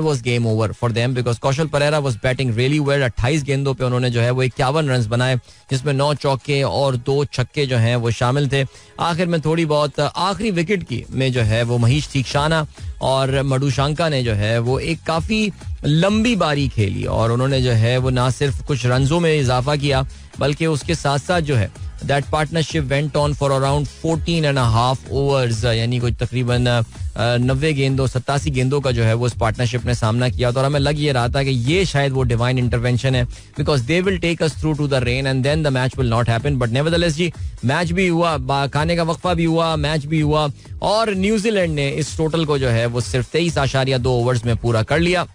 was game over for them, because Kaushal Perera was batting really well. 28 गेंदों पे उन्होंने जो है वो 51 रन बनाए, जिसमें 9 चौके और 2 छक्के जो हैं वो शामिल थे. आखिर में थोड़ी बहुत आखिरी विकेट की में जो है वो महीश तीक्षाना और मडुशंका ने जो है वो एक काफी लंबी बारी खेली, और उन्होंने जो है वो ना सिर्फ कुछ रनों में इजाफा किया बल्कि उसके साथ साथ जो है that partnership went on for around 14.5 overs, यानी कुछ तकरीबन 90 गेंदों 87 गेंदों का जो है वो इस पार्टनरशिप ने सामना किया. और हमें लग ये रहा था कि ये शायद वो डिवाइन इंटरवेंशन है, because they will take us through to the rain and then the match will not happen. But nevertheless जी, मैच भी हुआ, खाने का वक्फा भी हुआ, मैच भी हुआ, और न्यूजीलैंड ने इस टोटल को जो है वो सिर्फ 23.2 ओवर्स में पूरा कर लिया.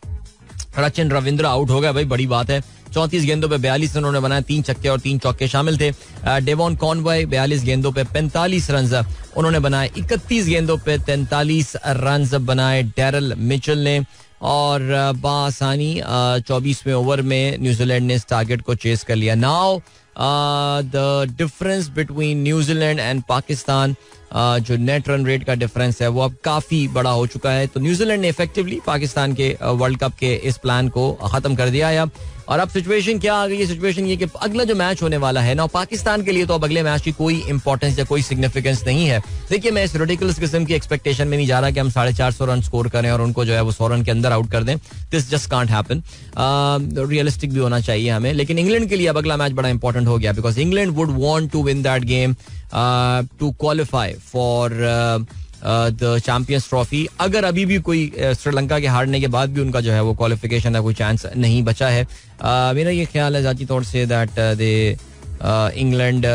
रचिन रविंद्र आउट हो गया, भाई बड़ी बात है. 34 गेंदों पे 42 रन उन्होंने बनाए, 3 छक्के और 3 चौके शामिल थे. डेवॉन कॉनवॉय 42 गेंदों पे 45 रन उन्होंने बनाए. 31 गेंदों पे 43 रन बनाए डैरल मिचेल ने, और बआसानी 24वें ओवर में न्यूजीलैंड ने इस टारगेट को चेस कर लिया. Now the difference between New Zealand and Pakistan, जो नेट रन रेट का डिफरेंस है वो अब काफी बड़ा हो चुका है. तो न्यूजीलैंड ने इफेक्टिवली पाकिस्तान के वर्ल्ड कप के इस प्लान को खत्म कर दिया है. और अब सिचुएशन क्या आ गई है? सिचुएशन ये कि अगला जो मैच होने वाला है ना, पाकिस्तान के लिए तो अब अगले मैच की कोई इंपॉर्टेंस या कोई सिग्निफिकेंस नहीं है. देखिए, मैं इस रिडिकुलस किस्म की एक्सपेक्टेशन में नहीं जा रहा कि हम 450 रन स्कोर करें और उनको जो है वो 100 रन के अंदर आउट कर दें. This just can't happen. Realistic भी होना चाहिए हमें. लेकिन इंग्लैंड के लिए अब अगला मैच बड़ा इंपॉर्टेंट हो गया, because England would want to win that game to qualify for the Champions Trophy. अगर अभी भी कोई श्रीलंका के हारने के बाद भी उनका जो है वो क्वालिफिकेशन का कोई चांस नहीं बचा है. मेरा ये ख्याल है जाती तौर से दैट दे इंग्लैंड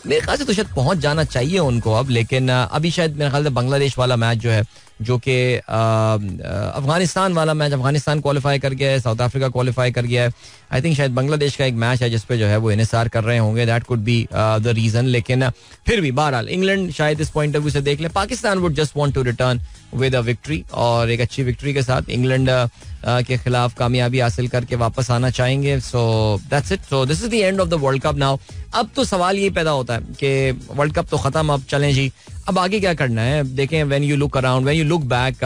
मेरे ख्याल से तो शायद पहुंच जाना चाहिए उनको अब. लेकिन अभी शायद मेरे ख्याल से बांग्लादेश वाला मैच जो है, जो कि अफगानिस्तान वाला मैच, अफगानिस्तान क्वालिफाई कर गया है, साउथ अफ्रीका क्वालिफाई कर गया है. आई थिंक शायद बांग्लादेश का एक मैच है जिसपे जो है वो इन्हिसार कर रहे होंगे. That could be the reason. लेकिन फिर भी बहरहाल इंग्लैंड शायद इस पॉइंट ऑफ व्यू से देख ले, Pakistan would just want to return with a victory, और एक अच्छी विक्ट्री के साथ इंग्लैंड के खिलाफ कामयाबी हासिल करके वापस आना चाहेंगे. So that's it. So this is the end of the world cup now. अब तो सवाल ये पैदा होता है कि वर्ल्ड कप तो खत्म, अब चलें जी, अब आगे क्या करना है. देखें, when you look around, when you look back,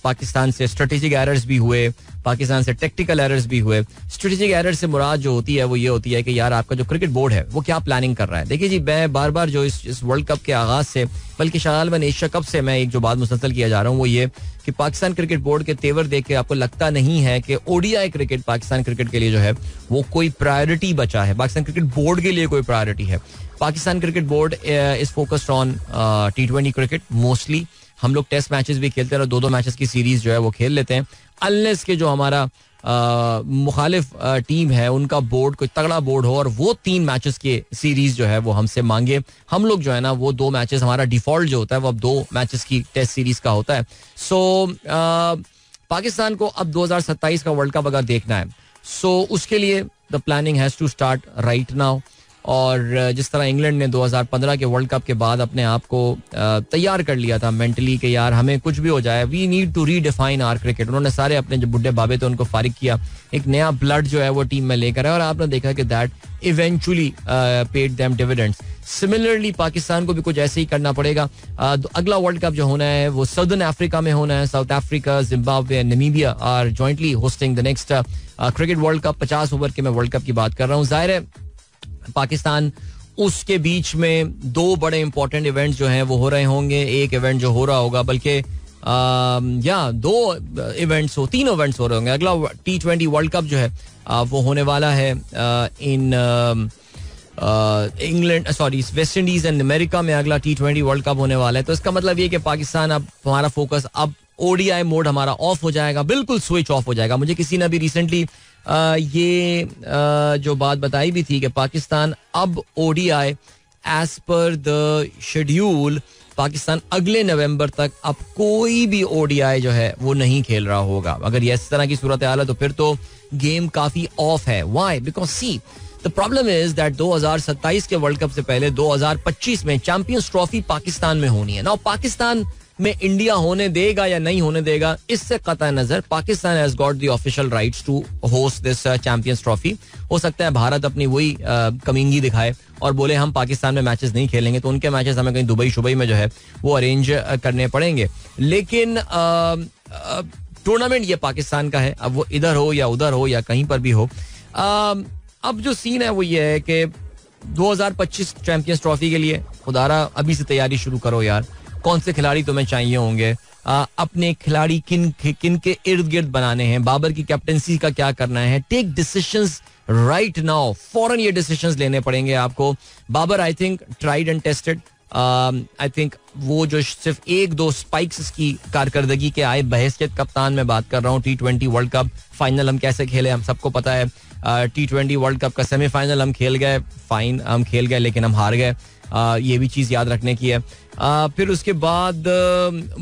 Pakistan से स्ट्रेटेजिक एरर्स भी हुए, पाकिस्तान से टेक्टिकल एरर्स भी हुए. स्ट्रेटेजिक एरर से मुराद जो होती है वो ये होती है कि यार आपका जो क्रिकेट बोर्ड है वो क्या प्लानिंग कर रहा है. देखिए जी, मैं बार बार जो इस वर्ल्ड कप के आगाज से, बल्कि शायद एशिया कप से मैं एक जो बात मुसलसल किया जा रहा हूँ वो ये कि पाकिस्तान क्रिकेट बोर्ड के तेवर देख के आपको लगता नहीं है कि ओडीआई क्रिकेट पाकिस्तान क्रिकेट के लिए जो है वो कोई प्रायोरिटी बचा है. पाकिस्तान क्रिकेट बोर्ड के लिए कोई प्रायोरिटी है. Pakistan cricket board is focused on T20 cricket mostly. हम लोग टेस्ट मैचेस भी खेलते हैं और 2-2 मैचेस की सीरीज जो है वो खेल लेते हैं, अनलेस के जो हमारा मुखालिफ टीम है उनका बोर्ड कोई तगड़ा बोर्ड हो और वो 3 मैचेस की सीरीज जो है वो हमसे मांगे. हम लोग जो है ना वो 2 मैचेस, हमारा डिफॉल्ट जो होता है वो अब 2 मैचेस की टेस्ट सीरीज का होता है. सो पाकिस्तान को अब 2027 का वर्ल्ड कप अगर देखना है, सो उसके लिए the planning has to start right now. और जिस तरह इंग्लैंड ने 2015 के वर्ल्ड कप के बाद अपने आप को तैयार कर लिया था मेंटली कि यार हमें कुछ भी हो जाए, we need to redefine our cricket. उन्होंने सारे अपने जो बुढ़े बाबे थे उनको फारिग किया, एक नया ब्लड जो है वो टीम में लेकर आए, और आपने देखा कि that eventually paid them dividends. Similarly Pakistan को भी कुछ ऐसे ही करना पड़ेगा. अगला वर्ल्ड कप जो होना है वो सदर्न अफ्रीका में होना है. South Africa, Zimbabwe and Namibia are jointly hosting the next cricket World Cup. 50 over के मैं वर्ल्ड कप की बात कर रहा हूँ. जाहिर है पाकिस्तान उसके बीच में दो बड़े इंपॉर्टेंट इवेंट्स जो हैं वो हो रहे होंगे. एक इवेंट जो हो रहा होगा, बल्कि दो इवेंट्स हो, 3 इवेंट्स हो रहे होंगे. अगला T20 वर्ल्ड कप जो है वो होने वाला है in England, sorry West Indies and America में. अगला T20 वर्ल्ड कप होने वाला है. तो इसका मतलब ये कि पाकिस्तान अब हमारा फोकस, अब ओडीआई मोड हमारा ऑफ हो जाएगा, बिल्कुल स्विच ऑफ हो जाएगा. मुझे किसी ने भी रिसेंटली ये जो बात बताई भी थी कि पाकिस्तान अब ODI as per the schedule Pakistan अगले नवंबर तक अब कोई भी ओडीआई जो है वो नहीं खेल रहा होगा. अगर ये इस तरह की सूरत हाल है तो फिर तो गेम काफी ऑफ है. Why? Because see the problem is that 2027 के वर्ल्ड कप से पहले 2025 में चैंपियंस ट्रॉफी पाकिस्तान में होनी है. नाउ पाकिस्तान में इंडिया होने देगा या नहीं होने देगा, इससे कतई नजर Pakistan has got the official rights to host this Champions Trophy. हो सकता है भारत अपनी वही कमींगी दिखाए और बोले हम पाकिस्तान में मैचेस नहीं खेलेंगे, तो उनके मैचेस हमें कहीं दुबई में जो है वो अरेंज करने पड़ेंगे. लेकिन टूर्नामेंट ये पाकिस्तान का है. अब वो इधर हो या उधर हो या कहीं पर भी हो, अब जो सीन है वो ये है कि 2025 चैंपियंस ट्रॉफी के लिए खुदारा अभी से तैयारी शुरू करो यार. कौन से खिलाड़ी तुम्हें चाहिए होंगे, अपने खिलाड़ी किन के इर्द गिर्द बनाने हैं, बाबर की कैप्टनसी का क्या करना है. टेक डिसीजंस राइट नाउ, फौरन ये डिसीजंस लेने पड़ेंगे आपको. Babar I think tried and tested. I think वो जो सिर्फ 1-2 स्पाइक्स की कारकर्दगी के आए बहैसियत कप्तान में बात कर रहा हूँ. T20 वर्ल्ड कप फाइनल हम कैसे खेले हम सबको पता है. T20 वर्ल्ड कप का सेमीफाइनल हम खेल गए, फाइन हम खेल गए लेकिन हम हार गए. ये भी चीज याद रखने की है. फिर उसके बाद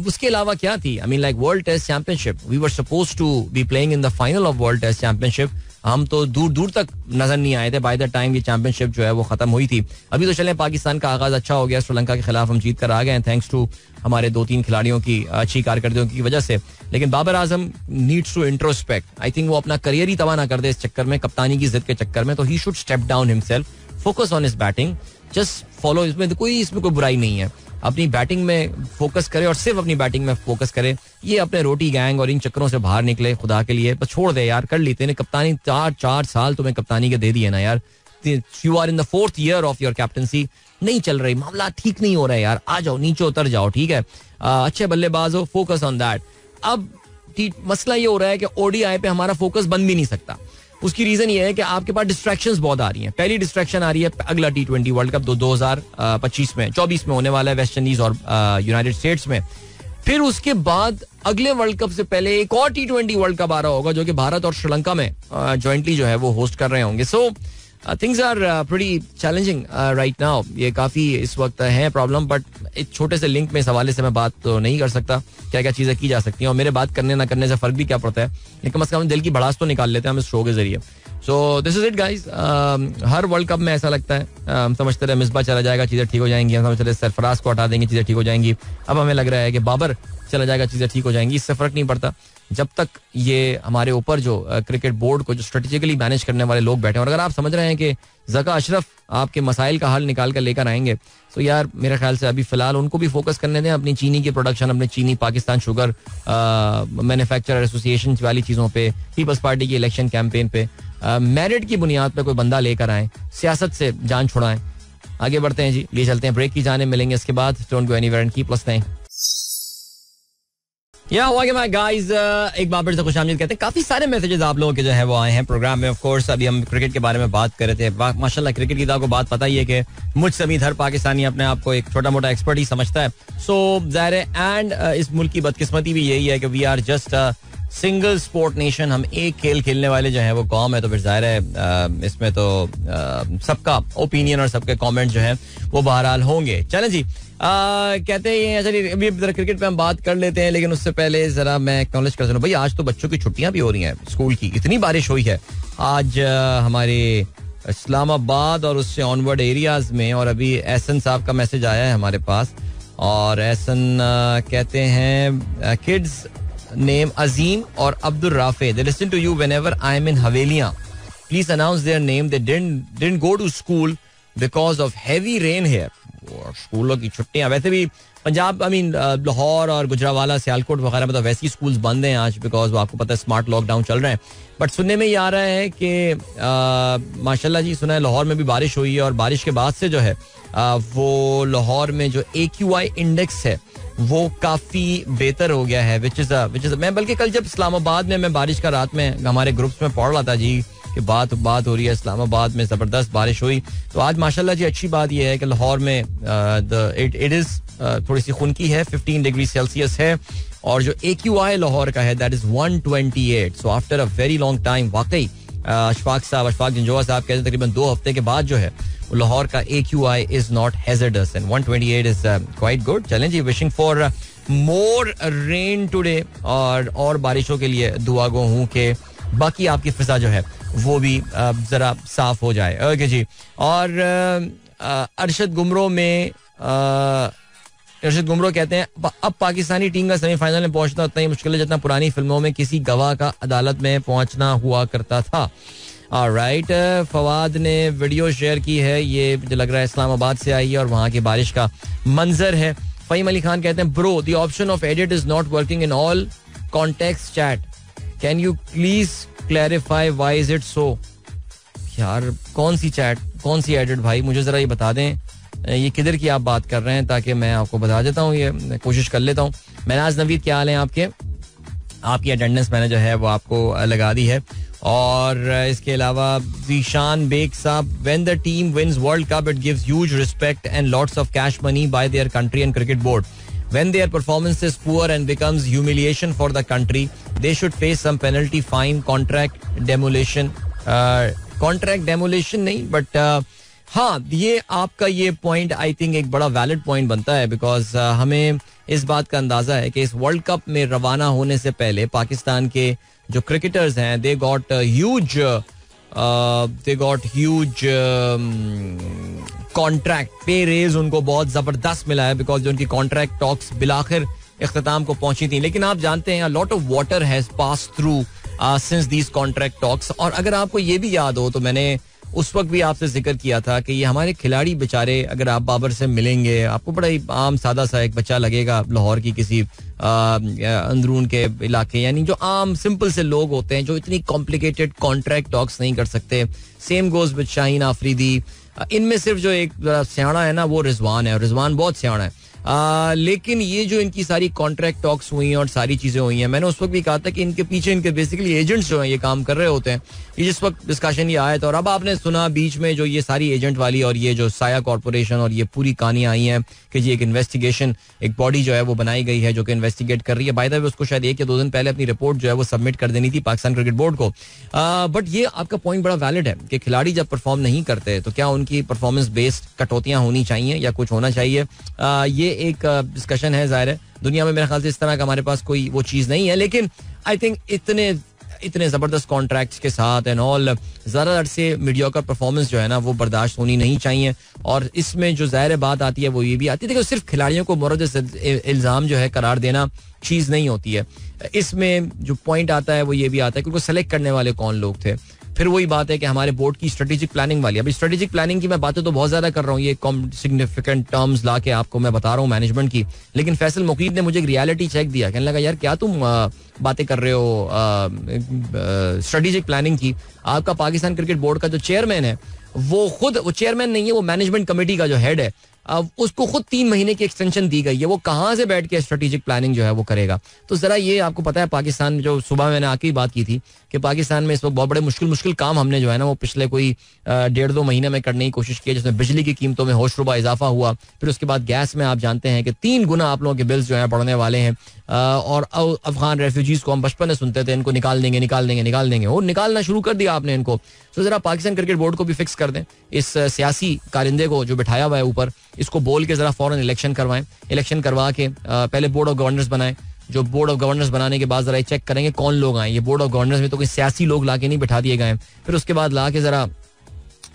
उसके अलावा क्या थी, I mean like World Test Championship, we were supposed to be playing in the final of World Test Championship. हम तो दूर दूर तक नजर नहीं आए थे बाय द टाइम ये चैंपियनशिप जो है वो खत्म हुई थी. अभी तो चले पाकिस्तान का आगाज अच्छा हो गया, श्रीलंका के खिलाफ हम जीत कर आ गए थैंक्स टू हमारे 2-3 खिलाड़ियों की अच्छी कारकर्दगियों की वजह से. लेकिन Babar Azam needs to introspect. I think वो अपना करियर ही तबाह ना कर दे इस चक्कर में, कप्तानी की जिद के चक्कर में. तो he should step down himself, focus on his batting, just follow. इसमें कोई बुराई नहीं है. अपनी बैटिंग में फोकस करे और सिर्फ अपनी बैटिंग में फोकस करे. ये अपने रोटी गैंग और इन चक्करों से बाहर निकले खुदा के लिए. बस छोड़ दे यार, कर ली तेने कप्तानी, 4 साल तुम्हें कप्तानी के दे दिए ना यार. You are in the 4th year of your captaincy. नहीं चल रही, मामला ठीक नहीं हो रहा है यार. आ जाओ, नीचे उतर जाओ, ठीक है. अच्छे बल्लेबाज हो, फोकस ऑन दैट. अब मसला ये हो रहा है कि ओडीआई पे हमारा फोकस बन भी नहीं सकता. उसकी रीजन ये है कि आपके पास डिस्ट्रैक्शंस बहुत आ रही हैं. पहली डिस्ट्रैक्शन आ रही है अगला T20 वर्ल्ड कप 2025 में, 24 में होने वाला है वेस्ट इंडीज और यूनाइटेड स्टेट्स में. फिर उसके बाद अगले वर्ल्ड कप से पहले एक और T20 वर्ल्ड कप आ रहा होगा जो कि भारत और श्रीलंका में जॉइंटली जो है वो होस्ट कर रहे होंगे. So things are pretty challenging right now. ये काफी इस वक्त है प्रॉब्लम, बट एक छोटे से लिंक में इस हवाले से मैं बात तो नहीं कर सकता. क्या क्या चीजें की जा सकती हैं और मेरे बात करने ना करने से फर्क भी क्या पड़ता है, लेकिन कम से कम दिल की भड़ास तो निकाल लेते हैं हम इस शो के जरिए. So this is it guys. Her world cup में ऐसा लगता है, हम समझते रहे मिसबा चला जाएगा चीजें ठीक हो जाएंगी, हम समझते रहे सरफराज को हटा देंगे चीजें ठीक हो जाएंगी. अब हमें लग रहा है कि बाबर चला जाएगा चीजें ठीक हो जाएंगी. इससे फर्क नहीं पड़ता जब तक ये हमारे ऊपर जो क्रिकेट बोर्ड को जो स्ट्रेटेजिकली मैनेज करने वाले लोग बैठे हैं. और अगर आप समझ रहे हैं कि ज़का अशरफ आपके मसाइल का हल निकाल कर लेकर आएंगे, तो यार मेरे ख्याल से अभी फिलहाल उनको भी फोकस करने दें अपनी चीनी की प्रोडक्शन, अपने चीनी पाकिस्तान शुगर मैन्युफैक्चरर एसोसिएशन वाली चीज़ों पे, पीपल्स पार्टी की इलेक्शन कैंपेन पे मेरिट की बुनियाद पे कोई बंदा लेकर आए, सियासत से जान छुड़ाएं. आगे बढ़ते हैं जी, लिए चलते हैं ब्रेक की जाने. मिलेंगे इसके बाद. Don't go anywhere and keep listening. Guys, एक बार फिर से खुशामदीद कहते हैं. काफी सारे मैसेजेस आप लोगों के जो है वो आए हैं प्रोग्राम में. ऑफ कोर्स अभी हम क्रिकेट के बारे में बात कर रहे थे. माशाल्लाह क्रिकेट की को बात पता ही है कि मुझ समेत हर पाकिस्तानी अपने आप को एक छोटा मोटा एक्सपर्ट ही समझता है. सो ज़ाहिर है, एंड इस मुल्क की बदकिस्मती भी यही है कि we are just single sport nation. हम एक खेल खेलने वाले जो है वो कौम है. तो फिर जाहिर है इसमें तो सबका ओपिनियन और सबके कमेंट जो है वो बहरहाल होंगे. चलें जी, कहते हैं चलिए अभी क्रिकेट पे हम बात कर लेते हैं, लेकिन उससे पहले जरा मैं एक्नॉलेज कर दूं भाई, आज तो बच्चों की छुट्टियां भी हो रही हैं स्कूल की. इतनी बारिश हुई है आज हमारे इस्लामाबाद और उससे ऑनवर्ड एरियाज में. और अभी एहसन साहब का मैसेज आया है हमारे पास, और एहसन कहते हैं किड्स नेम अजीम और Abdul Rafay, they listen to you whenever I am in Havelian. Please announce their name. They didn't go to school because of heavy rain here. स्कूलों की छुट्टियां, वैसे भी पंजाब, आई मीन लाहौर और गुजरावाला, सियालकोट वगैरह में तो वैसे ही स्कूल्स बंद हैं आज, बिकॉज वो आपको पता है स्मार्ट लॉकडाउन चल रहे हैं. बट सुनने में ये आ रहा है कि माशाल्लाह जी, सुना है लाहौर में भी बारिश हुई है, और बारिश के बाद से जो है वो लाहौर में जो AQI इंडेक्स है वो काफी बेहतर हो गया है. विच इज मैं बल्कि कल जब इस्लामाबाद में मैं बारिश का रात में हमारे ग्रुप्स में पढ़ रहा था जी कि बात हो रही है, इस्लामाबाद में जबरदस्त बारिश हुई. तो आज माशाल्लाह जी अच्छी बात यह है कि लाहौर में इट इज थोड़ी सी खुनकी है, 15 डिग्री सेल्सियस है, और जो AQI लाहौर का है that is 128. So after a very long time वाकई अशफाक जंजोआ साहब कहते हैं तकरीबन 2 हफ्ते के बाद जो है लाहौर का AQI is not hazardous and 128 is quite good. चलें जी, wishing for more rain today, और बारिशों के लिए दुआ गो हूं कि बाकी आपकी फिजा जो है वो भी जरा साफ हो जाए. ओके जी. और अरशद गुमरो कहते हैं अब पाकिस्तानी टीम का सेमीफाइनल में पहुंचना उतना ही मुश्किल है जितना पुरानी फिल्मों में किसी गवाह का अदालत में पहुंचना हुआ करता था. ऑलराइट, फवाद ने वीडियो शेयर की है, ये मुझे लग रहा है इस्लामाबाद से आई है और वहां की बारिश का मंजर है. फहीम अली खान कहते हैं bro the option of edit is not working in all context chat, can you please clarify why is it so. यार कौन सी चैट, कौन सी एडिट भाई, मुझे जरा ये बता दें, ये किधर की आप बात कर रहे हैं ताकि मैं आपको बता देता हूँ, ये कोशिश कर लेता हूँ. महनाज नवीद क्या हाल है आपके? आपकी अटेंडेंस मैंने जो है वो आपको लगा दी है. और इसके अलावा जीशान बेग साहब, when the team wins World Cup it gives huge respect and lots of cash money by their country and cricket board. When their performance is poor and becomes humiliation for the country, they should face some penalty, fine, contract demolition. Contract demolition नहीं, but हाँ, ये आपका ये point I think एक बड़ा valid point बनता है, because हमें इस बात का अंदाजा है कि इस वर्ल्ड कप में रवाना होने से पहले पाकिस्तान के जो क्रिकेटर्स हैं दे गॉट ह्यूज कॉन्ट्रैक्ट पे रेज, उनको बहुत जबरदस्त मिला है बिकॉज जो उनकी कॉन्ट्रैक्ट टॉक्स बिलाखिर इख्तिताम को पहुंची थी. लेकिन आप जानते हैं lot of water has pass through since these contract talks. और अगर आपको ये भी याद हो तो मैंने उस वक्त भी आपसे जिक्र किया था कि ये हमारे खिलाड़ी बेचारे, अगर आप बाबर से मिलेंगे आपको बड़ा ही आम सादा सा एक बच्चा लगेगा लाहौर की किसी अंदरून के इलाके, यानी जो आम सिंपल से लोग होते हैं जो इतनी कॉम्प्लिकेटेड कॉन्ट्रैक्ट टॉक्स नहीं कर सकते. Same goes with Shaheen Afridi. इनमें सिर्फ जो एक सियाणा है ना वो रिजवान है, और रिजवान बहुत सियाणा है. लेकिन ये जो इनकी सारी कॉन्ट्रैक्ट टॉक्स हुई हैं और सारी चीजें हुई हैं, मैंने उस वक्त भी कहा था कि इनके पीछे इनके बेसिकली एजेंट्स जो हैं ये काम कर रहे होते हैं. ये जिस वक्त डिस्कशन ये आया था, और अब आपने सुना बीच में जो ये सारी एजेंट वाली और ये जो साया कॉर्पोरेशन और ये पूरी कहानी आई है कि जी एक इन्वेस्टिगेशन, एक बॉडी जो है वो बनाई गई है जो कि इन्वेस्टिगेट कर रही है. बाय द वे उसको शायद 1 या 2 दिन पहले अपनी रिपोर्ट जो है वो सबमिट कर देनी थी पाकिस्तान क्रिकेट बोर्ड को. बट ये आपका पॉइंट बड़ा वैलिड है कि खिलाड़ी जब परफॉर्म नहीं करते तो क्या उनकी परफॉर्मेंस बेस्ड कटौतियां होनी चाहिए या कुछ होना चाहिए. ये एक डिस्कशन है, जाहिर है दुनिया में मेरे ख्याल से इस तरह का हमारे पास कोई वो चीज नहीं है. लेकिन आई थिंक इतने जबरदस्त कॉन्ट्रैक्ट्स के साथ एंड ऑल ज़रा अरसे मीडियोकर परफॉर्मेंस जो है ना वो बर्दाश्त होनी नहीं चाहिए. और इसमें जो ज़ाहिर बात आती है वो ये भी आती है कि सिर्फ खिलाड़ियों को मुर्द इल्ज़ाम जो है करार देना चीज़ नहीं होती है. इसमें जो पॉइंट आता है वो ये भी आता है कि उनको सेलेक्ट करने वाले कौन लोग थे. फिर वही बात है कि हमारे बोर्ड की स्ट्रेटेजिक प्लानिंग वाली, अभी स्ट्रेटेजिक प्लानिंग की मैं बातें तो बहुत ज्यादा कर रहा हूँ, ये सिग्निफिकेंट टर्म्स ला के आपको मैं बता रहा हूँ मैनेजमेंट की. लेकिन फैसल मुकीद ने मुझे एक रियलिटी चेक दिया, कहने लगा यार क्या तुम बातें कर रहे हो स्ट्रेटेजिक प्लानिंग की. आपका पाकिस्तान क्रिकेट बोर्ड का जो चेयरमैन है वो चेयरमैन नहीं है, वो मैनेजमेंट कमेटी का जो हेड है, उसको खुद 3 महीने की एक्सटेंशन दी गई है. वो कहाँ से बैठ के स्ट्रेटेजिक प्लानिंग जो है वो करेगा. तो जरा ये आपको पता है पाकिस्तान में जो सुबह मैंने आके ही बात की थी कि पाकिस्तान में इस वक्त बहुत बड़े मुश्किल काम हमने जो है ना वो पिछले कोई 1.5-2 महीने में करने की कोशिश की, जिसमें बिजली की कीमतों में होशरुबा इजाफा हुआ. फिर उसके बाद गैस में आप जानते हैं कि 3 गुना आप लोगों के बिल्स जो है बढ़ने वाले हैं. और अफगान रेफ्यूजीज को हम बचपन में सुनते थे इनको निकाल देंगे, और निकालना शुरू कर दिया आपने इनको. तो जरा पाकिस्तान क्रिकेट बोर्ड को भी फिक्स कर दें, इस सियासी कारिंदे को जो बिठाया हुआ है ऊपर, इसको बोल के जरा फौरन इलेक्शन करवाएं. इलेक्शन करवा के पहले बोर्ड ऑफ गवर्नर्स बनाएं. जो बोर्ड ऑफ गवर्नर्स बनाने के बाद जरा चेक करेंगे कौन लोग आए. ये बोर्ड ऑफ गवर्नर्स में तो कोई सियासी लोग लाके नहीं बिठा दिए गए. फिर उसके बाद ला के जरा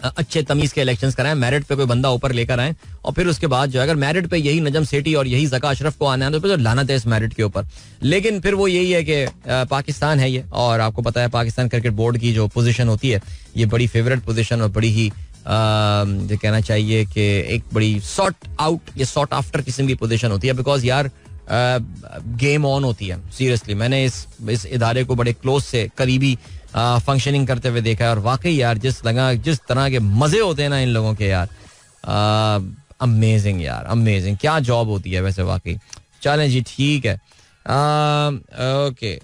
अच्छे तमीज के इलेक्शंस कराएं, मेरिट पे कोई बंदा ऊपर लेकर आए, और फिर उसके बाद जो अगर मेरिट पे यही नजम सेठी और यही ज़का अशरफ को आना है तो फिर तो लानत है इस मेरिट के ऊपर. लेकिन फिर वो यही है कि पाकिस्तान है ये, और आपको पता है पाकिस्तान क्रिकेट बोर्ड की जो पोजीशन होती है ये बड़ी फेवरेट पोजीशन और बड़ी ही जो कहना चाहिए कि एक बड़ी सॉर्ट आउट या सॉर्ट आफ्टर किस्म की पोजीशन होती है. बिकॉज यार गेम ऑन होती है सीरियसली. मैंने इस इदारे को बड़े क्लोज से करीबी फंक्शनिंग करते हुए देखा है, और वाकई यार जिस तरह के मजे होते हैं ना इन लोगों के यार, अमेजिंग यार, अमेजिंग. क्या जॉब होती है वैसे वाकई. चलें जी ठीक है. ओके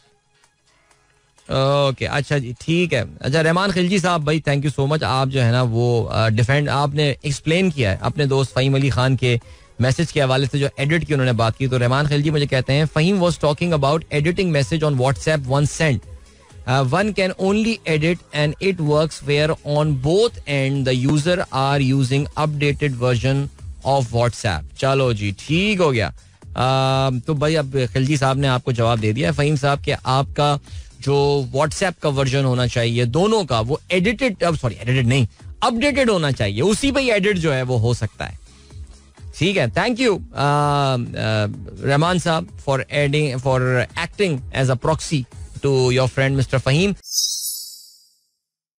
ओके अच्छा जी ठीक है. अच्छा रहमान खिलजी साहब भाई थैंक यू सो मच. आप जो है ना वो डिफेंड आपने एक्सप्लेन किया है अपने दोस्त फ़हीम अली खान के मैसेज के हवाले से जो एडिट की उन्होंने बात की. तो रहमान खिलजी मुझे कहते हैं Faheem was talking about editing message on WhatsApp one cent. One can only edit and it works where on both end the user are using updated version of WhatsApp. चलो जी ठीक हो गया. तो भाई अब खिलजी साहब ने आपको जवाब दे दिया है फ़हीम साहब कि आपका जो WhatsApp का वर्जन होना चाहिए दोनों का वो एडिटेड नहीं अपडेटेड होना चाहिए. उसी पे एडिट जो है वो हो सकता है. ठीक है. थैंक यू रहमान साहब for acting as a proxy to your friend Mr. Fahim.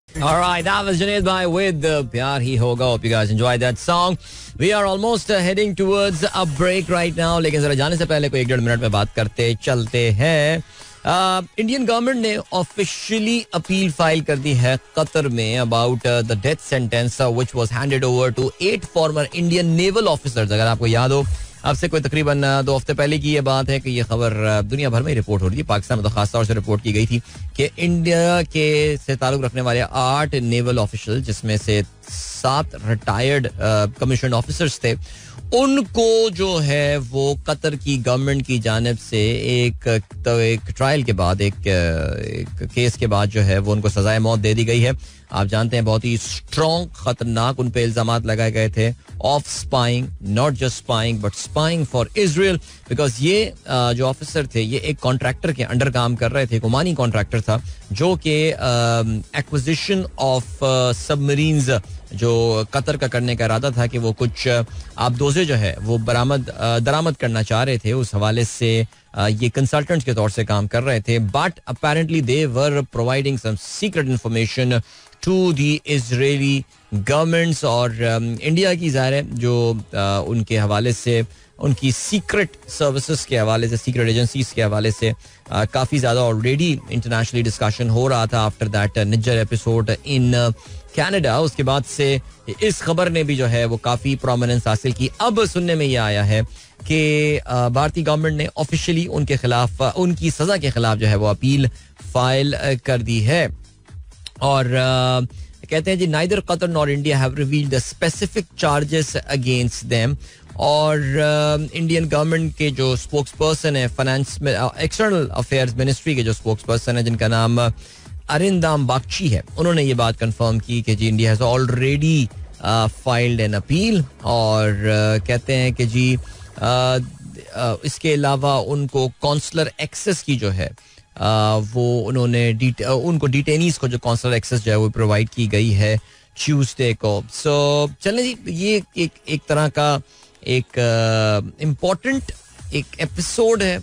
All right, that was Junaid Bhai with Pyar Hi Hoga. Hope you guys enjoyed that song. We are almost heading towards a break right now. लेकिन जरा जाने से पहले कोई 1-1.5 minute में बात करते चलते हैं. इंडियन गवर्नमेंट ने ऑफिशियली अपील फाइल कर दी है कतर में about the death sentence which was handed over to 8 former Indian naval officers. अगर आपको याद हो अब से कोई तकरीबन 2 हफ्ते पहले की ये बात है कि ये खबर दुनिया भर में रिपोर्ट हो रही थी. पाकिस्तान में तो खास तौर से रिपोर्ट की गई थी कि इंडिया के से ताल्लुक रखने वाले 8 नेवल ऑफिशियल जिसमें से 7 रिटायर्ड कमीशन ऑफिसर्स थे, उनको जो है वो कतर की गवर्नमेंट की जानिब से एक ट्रायल के बाद एक केस के बाद जो है वो उनको सजाए मौत दे दी गई है. आप जानते हैं बहुत ही स्ट्रॉन्ग खतरनाक उन पे इल्जामात लगाए गए थे of spying, not just spying but spying for Israel. Because ये जो ऑफिसर थे ये एक कॉन्ट्रैक्टर के अंडर काम कर रहे थे. एक ओमानी कॉन्ट्रैक्टर था जो कि एक्विजिशन ऑफ सबमरीन्स जो कतर का करने का इरादा था कि वो कुछ आबदोजे जो है वो दरामद करना चाह रहे थे. उस हवाले से ये कंसल्टेंट्स के तौर से काम कर रहे थे. But apparently they were providing some secret information to the Israeli governments. और इंडिया की ज़ाहिर है जो उनके हवाले से उनकी सीक्रेट सर्विसेज के हवाले से सीक्रेट एजेंसीज के हवाले से काफ़ी ज़्यादा ऑलरेडी इंटरनेशनली डिस्कशन हो रहा था after that Nijjar episode in Canada. उसके बाद से इस खबर ने भी जो है वो काफ़ी प्रोमिनेंस हासिल की. अब सुनने में ये आया है कि भारतीय गवर्नमेंट ने ऑफिशियली उनके खिलाफ उनकी सज़ा के खिलाफ जो है वो अपील फाइल कर दी है. और कहते हैं जी neither Qatar nor India have revealed the specific charges against them. और इंडियन गवर्नमेंट के जो स्पोक्स पर्सन है फाइनेंस में एक्सटर्नल अफेयर्स मिनिस्ट्री के जो स्पोक्स पर्सन है जिनका नाम अरिंदाम बागची है, उन्होंने ये बात कंफर्म की कि जी India has already filed an appeal. और कहते हैं कि जी इसके अलावा उनको कॉन्सुलर एक्सेस की जो है वो उन्होंने उनको डिटेनीज को जो कॉन्सुलर एक्सेस जो है वो प्रोवाइड की गई है ट्यूसडे को. सो चलें जी ये एक तरह का एक इम्पोर्टेंट एक एपिसोड है.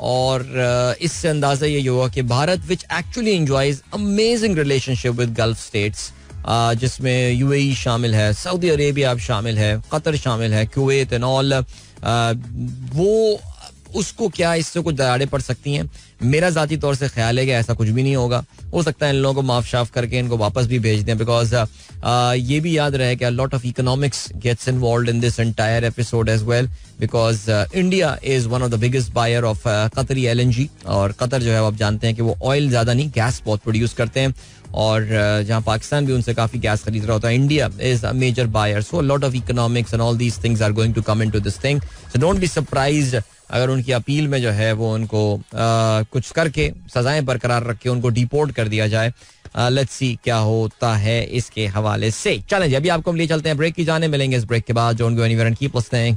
और इससे अंदाजा ये हुआ कि Bharat which actually enjoys amazing relationship with gulf states जिसमें यूएई शामिल है, सऊदी अरेबिया शामिल है, कतर शामिल है, कुवैत एंड ऑल, वो उसको क्या इससे कुछ दरारें पड़ सकती हैं. मेरा जाती तौर से ख्याल है कि ऐसा कुछ भी नहीं होगा. हो सकता है इन लोगों को माफ शाफ करके इनको वापस भी भेज दें. बिकॉज ये भी याद रहे कि lot of economics gets involved in this entire episode as well. Because India is one of the biggest buyer of Qatari LNG. और कतर जो है आप जानते हैं कि वो ऑयल ज्यादा नहीं गैस बहुत प्रोड्यूस करते हैं. और जहां पाकिस्तान भी उनसे काफी गैस खरीद रहा होता है, India is a major buyer. So lot of economics and all these things are going to come into this thing. So don't be surprised अगर उनकी अपील में जो है वो उनको कुछ करके सजाएं बरकरार रख के उनको डिपोर्ट कर दिया जाए. लेट्स सी क्या होता है इसके हवाले से. चलें जी अभी आपको हम ले चलते हैं ब्रेक की जाने. मिलेंगे इस ब्रेक के बाद. Don't go anywhere and keep listening.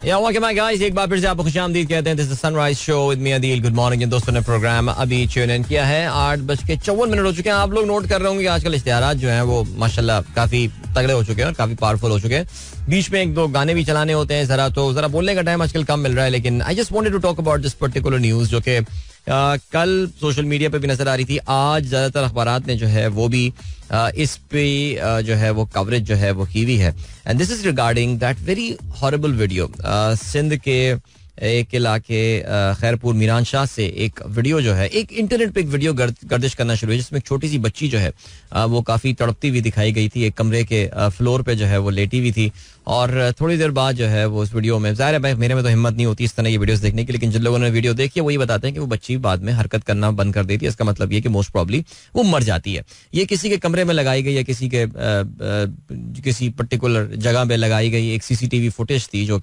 Guys, एक बार फिर से आपको खुशामदीद कहते हैं. This is sunrise show with me Adeel. Good morning. दोस्तों ने प्रोग्राम अभी ट्यून इन किया है. 8:54 हो चुके हैं. आप लोग नोट कर रहे होंगे कि आजकल इश्तिहारात जो हैं वो माशाल्लाह काफी तगड़े हो चुके हैं और काफी पावरफुल हो चुके हैं. बीच में एक दो गाने भी चलाने होते हैं जरा बोलने का टाइम आजकल कम मिल रहा है. लेकिन I just wanted to talk about this particular news जो कि कल सोशल मीडिया पे भी नजर आ रही थी. आज ज्यादातर अखबारात ने जो है वो भी इस पे जो है वो कवरेज जो है वो की हुई है. And this is regarding that very horrible video. Sindh के एक इलाके खैरपुर मीरान शाह से एक वीडियो जो है, एक इंटरनेट पे एक वीडियो गर्दिश करना शुरू हुई जिसमें एक छोटी सी बच्ची जो है वो काफी तड़पती हुई दिखाई गई थी. एक कमरे के फ्लोर पे जो है वो लेटी हुई थी. और थोड़ी देर बाद जो है वो उस वीडियो में, ज़ाहिर है भाई मेरे में तो हिम्मत नहीं होती इस तरह की वीडियोस देखने की, लेकिन जिन लोगों ने वीडियो देखी है वही बताते हैं कि वो बच्ची बाद में हरकत करना बंद कर देती है. इसका मतलब ये कि मोस्ट प्रॉब्ली वो मर जाती है. ये किसी के कमरे में लगाई गई या किसी पर्टिकुलर जगह पे लगाई गई एक सीसीटीवी फुटेज थी जो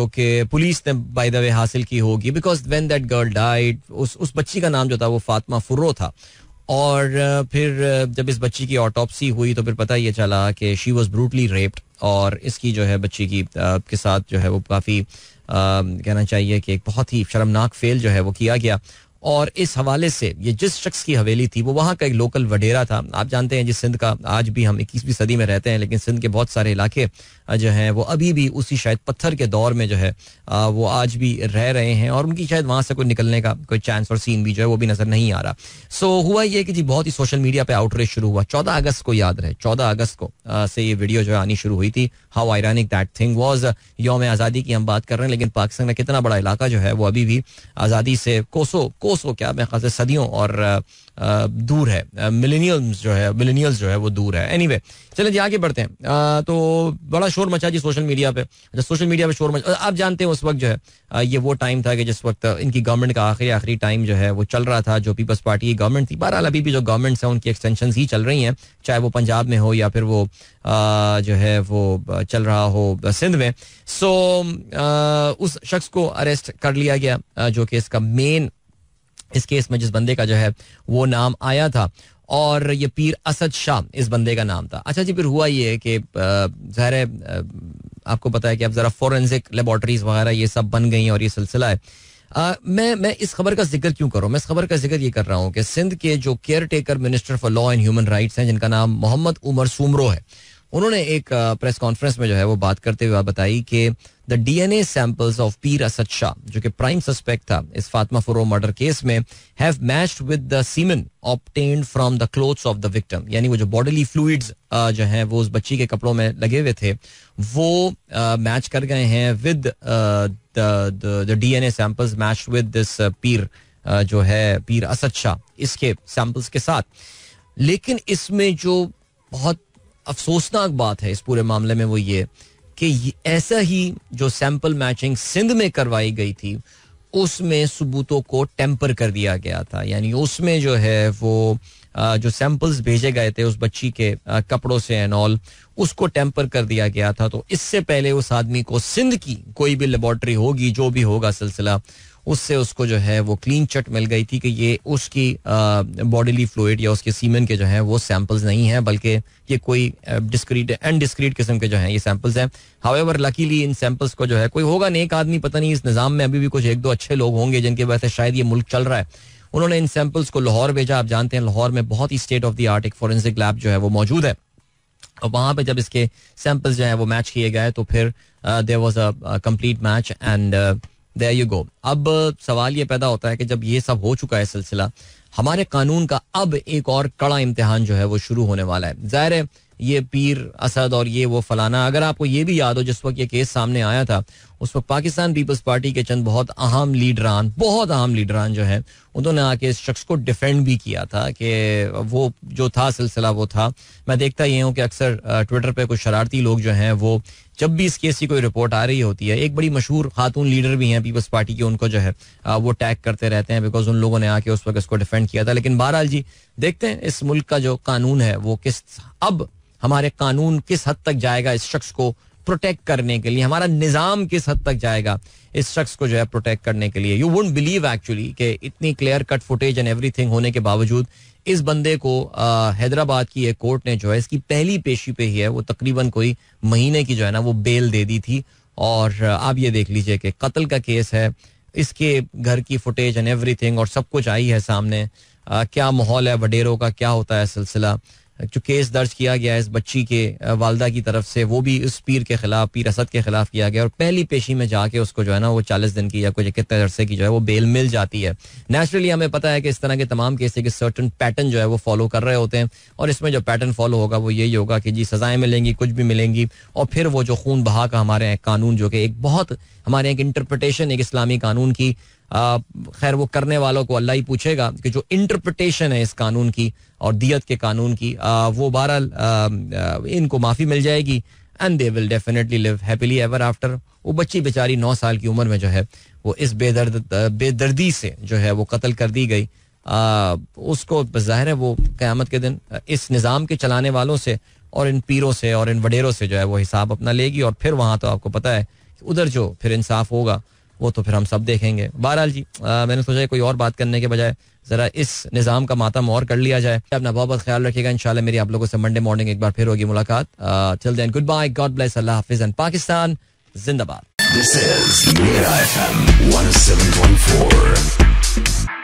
कि पुलिस ने बाय द वे हासिल की होगी. Because when that girl died, उस बच्ची का नाम जो था वो फातिमा फुर्रो था. और फिर जब इस बच्ची की ऑटोप्सी हुई तो फिर पता ये चला कि शी वाज ब्रूटली रेप्ड. और इसकी जो है बच्ची की के साथ जो है वो काफ़ी कहना चाहिए कि एक बहुत ही शर्मनाक फेल जो है वो किया गया. और इस हवाले से ये जिस शख्स की हवेली थी वो वहाँ का एक लोकल वडेरा था. आप जानते हैं जिस सिंध का, आज भी हम 21वीं सदी में रहते हैं लेकिन सिंध के बहुत सारे इलाके जो हैं वो अभी भी उसी शायद पत्थर के दौर में जो है वो आज भी रह रहे हैं. और उनकी शायद वहाँ से कोई निकलने का कोई चांस और सीन भी जो है वो भी नजर नहीं आ रहा. सो हुआ ये कि जी बहुत ही सोशल मीडिया पे आउटरीच शुरू हुआ. 14 अगस्त को, याद रहे 14 अगस्त को से ये वीडियो जो है आनी शुरू हुई थी. How ironic that thing was. यौम आज़ादी की हम बात कर रहे हैं लेकिन पाकिस्तान का कितना बड़ा इलाका जो है वो अभी भी आज़ादी से कोसों क्या मैं खास सदियों और दूर है. मिलेनियल्स जो है वो दूर है. एनीवे, चलें जी आगे बढ़ते हैं. तो बड़ा शोर मचा जी सोशल मीडिया पे. जब सोशल मीडिया पे शोर मचा, आप जानते हैं उस वक्त जो है ये वो टाइम था कि जिस वक्त इनकी गवर्नमेंट का आखिरी टाइम जो है वो चल रहा था, जो पीपल्स पार्टी की गवर्नमेंट थी. बहरहाल अभी भी जो गवर्नमेंट्स हैं उनकी एक्सटेंशन ही चल रही हैं, चाहे वो पंजाब में हो या फिर वो जो है वो चल रहा हो सिंध में. सो उस शख्स को अरेस्ट कर लिया गया जो कि इसका मेन, इस केस में जिस बंदे का जो है वो नाम आया था, और ये पीर असद शाह इस बंदे का नाम था. अच्छा जी, फिर हुआ ये कि ज़ाहिर है आपको पता है कि अब जरा फोरेंसिक लेबॉर्टरीज वगैरह ये सब बन गई और ये सिलसिला है. मैं इस खबर का जिक्र क्यों कर रहा हूँ? मैं इस खबर का जिक्र ये कर रहा हूँ कि सिंध के जो care taker minister for law and human rights हैं, जिनका नाम मोहम्मद उमर सुमरो है, उन्होंने एक प्रेस कॉन्फ्रेंस में जो है वो बात करते हुए बताई कि द डीएनए सैंपल्स ऑफ पीर असद शाह, जो कि प्राइम सस्पेक्ट था इस फातिमा फुर्रो मर्डर केस में, have matched with the semen obtained from the clothes of the victim. यानी वो जो बॉडीली फ्लूइड्स जो हैं वो उस बच्ची के कपड़ों में लगे हुए थे वो मैच कर गए हैं with the DNA samples match with this पीर जो है पीर असद शाह, इसके सैंपल्स के साथ. लेकिन इसमें जो बहुत अफसोसनाक बात है इस पूरे मामले में वो ये कि ऐसा ही जो सैंपल मैचिंग सिंध में करवाई गई थी उसमें सबूतों को टेम्पर कर दिया गया था. यानी उसमें जो है वो जो सैंपल्स भेजे गए थे उस बच्ची के कपड़ों से एंड ऑल, उसको टेम्पर कर दिया गया था. तो इससे पहले उस आदमी को सिंध की कोई भी लेबॉर्ट्री होगी, जो भी होगा सिलसिला, उससे उसको जो है वो क्लीन चिट मिल गई थी कि ये उसकी बॉडीली फ्लूइड या उसके सीमेन के जो है वो सैंपल्स नहीं हैं, बल्कि ये कोई डिस्क्रीट किस्म के जो हैं ये सैंपल्स हैं. हाउएवर लकीली इन सैंपल्स को जो है कोई होगा नेक आदमी, पता नहीं इस निज़ाम में अभी भी कुछ एक दो अच्छे लोग होंगे जिनकी वजह से शायद ये मुल्क चल रहा है. उन्होंने इन सैंपल्स को लाहौर भेजा. आप जानते हैं लाहौर में बहुत ही स्टेट ऑफ द आर्ट एक फोरेंसिक लैब जो है वो मौजूद है. और वहाँ पे जब इसके सैंपल्स जो है वो मैच किए गए तो फिर there was a complete match and there you go. अब सवाल ये पैदा होता है कि जब ये सब हो चुका है सिलसिला, हमारे कानून का अब एक और कड़ा इम्तिहान जो है वो शुरू होने वाला है. जाहिर है ये पीर असद और ये वो फलाना, अगर आपको ये भी याद हो जिस वक्त ये केस सामने आया था उस वक्त पाकिस्तान पीपल्स पार्टी के चंद बहुत अहम लीडरान जो है उन्होंने आके इस शख्स को डिफेंड भी किया था कि वो जो था सिलसिला वो था. मैं देखता ये हूँ कि अक्सर ट्विटर पे कुछ शरारती लोग जो हैं वो जब भी इस केस की कोई रिपोर्ट आ रही होती है, एक बड़ी मशहूर खातून लीडर भी हैं पीपल्स पार्टी की, उनको जो है वो टैग करते रहते हैं बिकॉज उन लोगों ने आके उस वक्त इसको डिफेंड किया था. लेकिन बहरहाल जी देखते हैं इस मुल्क का जो कानून है वो अब हमारे कानून किस हद तक जाएगा इस शख्स को प्रोटेक्ट करने के लिए, हमारा निज़ाम किस हद तक जाएगा इस शख्स को जो है प्रोटेक्ट करने के लिए. यू वुडंट बिलीव एक्चुअली कि इतनी clear cut footage and everything होने के बावजूद इस बंदे को हैदराबाद की एक कोर्ट ने जो है इसकी पहली पेशी पे ही है वो तकरीबन कोई महीने की जो है ना वो बेल दे दी थी. और आप ये देख लीजिए कि कत्ल का केस है, इसके घर की फुटेज एंड एवरीथिंग और सब कुछ आई है सामने. क्या माहौल है वडेरों का, क्या होता है सिलसिला. जो केस दर्ज किया गया है इस बच्ची के वालदा की तरफ से वो भी उस पीर के खिलाफ, पीर असद के खिलाफ किया गया और पहली पेशी में जाके उसको जो है ना वो 40 दिन की या कुछ कितने अरसे की जो है वो बेल मिल जाती है. नेचुरली हमें पता है कि इस तरह के तमाम केस एक सर्टन पैटर्न जो है वो फॉलो कर रहे होते हैं और इसमें जो पैटर्न फॉलो होगा वो यही होगा कि जी सजाएं मिलेंगी, कुछ भी मिलेंगी और फिर वो जो खून बहा का हमारे यहाँ कानून जो कि एक बहुत हमारे यहाँ इंटरप्रिटेशन एक इस्लामी कानून की, खैर वो करने वालों को अल्लाह ही पूछेगा कि जो इंटरप्रिटेशन है इस कानून की और दियत के कानून की, वो बहरहाल इनको माफ़ी मिल जाएगी and they will definitely live happily ever after. वो बच्ची बेचारी 9 साल की उम्र में जो है वो इस बेदर्दी से जो है वो कत्ल कर दी गई. उसको ज़ाहिर है वो क़यामत के दिन इस निज़ाम के चलाने वालों से और इन पीरों से और इन वडेरों से जो है वो हिसाब अपना लेगी और फिर वहाँ तो आपको पता है उधर जो फिर इंसाफ होगा वो तो फिर हम सब देखेंगे. बहरहाल जी मैंने सोचा कोई और बात करने के बजाय जरा इस निज़ाम का मातम और कर लिया जाए. अपना बहुत बहुत ख्याल रखिएगा. इंशाल्लाह मेरी आप लोगों से मंडे मॉर्निंग एक बार फिर होगी मुलाकात. Till then goodbye, God bless, अल्लाह हाफिज एंड पाकिस्तान जिंदाबाद. This is Mira FM 107.4.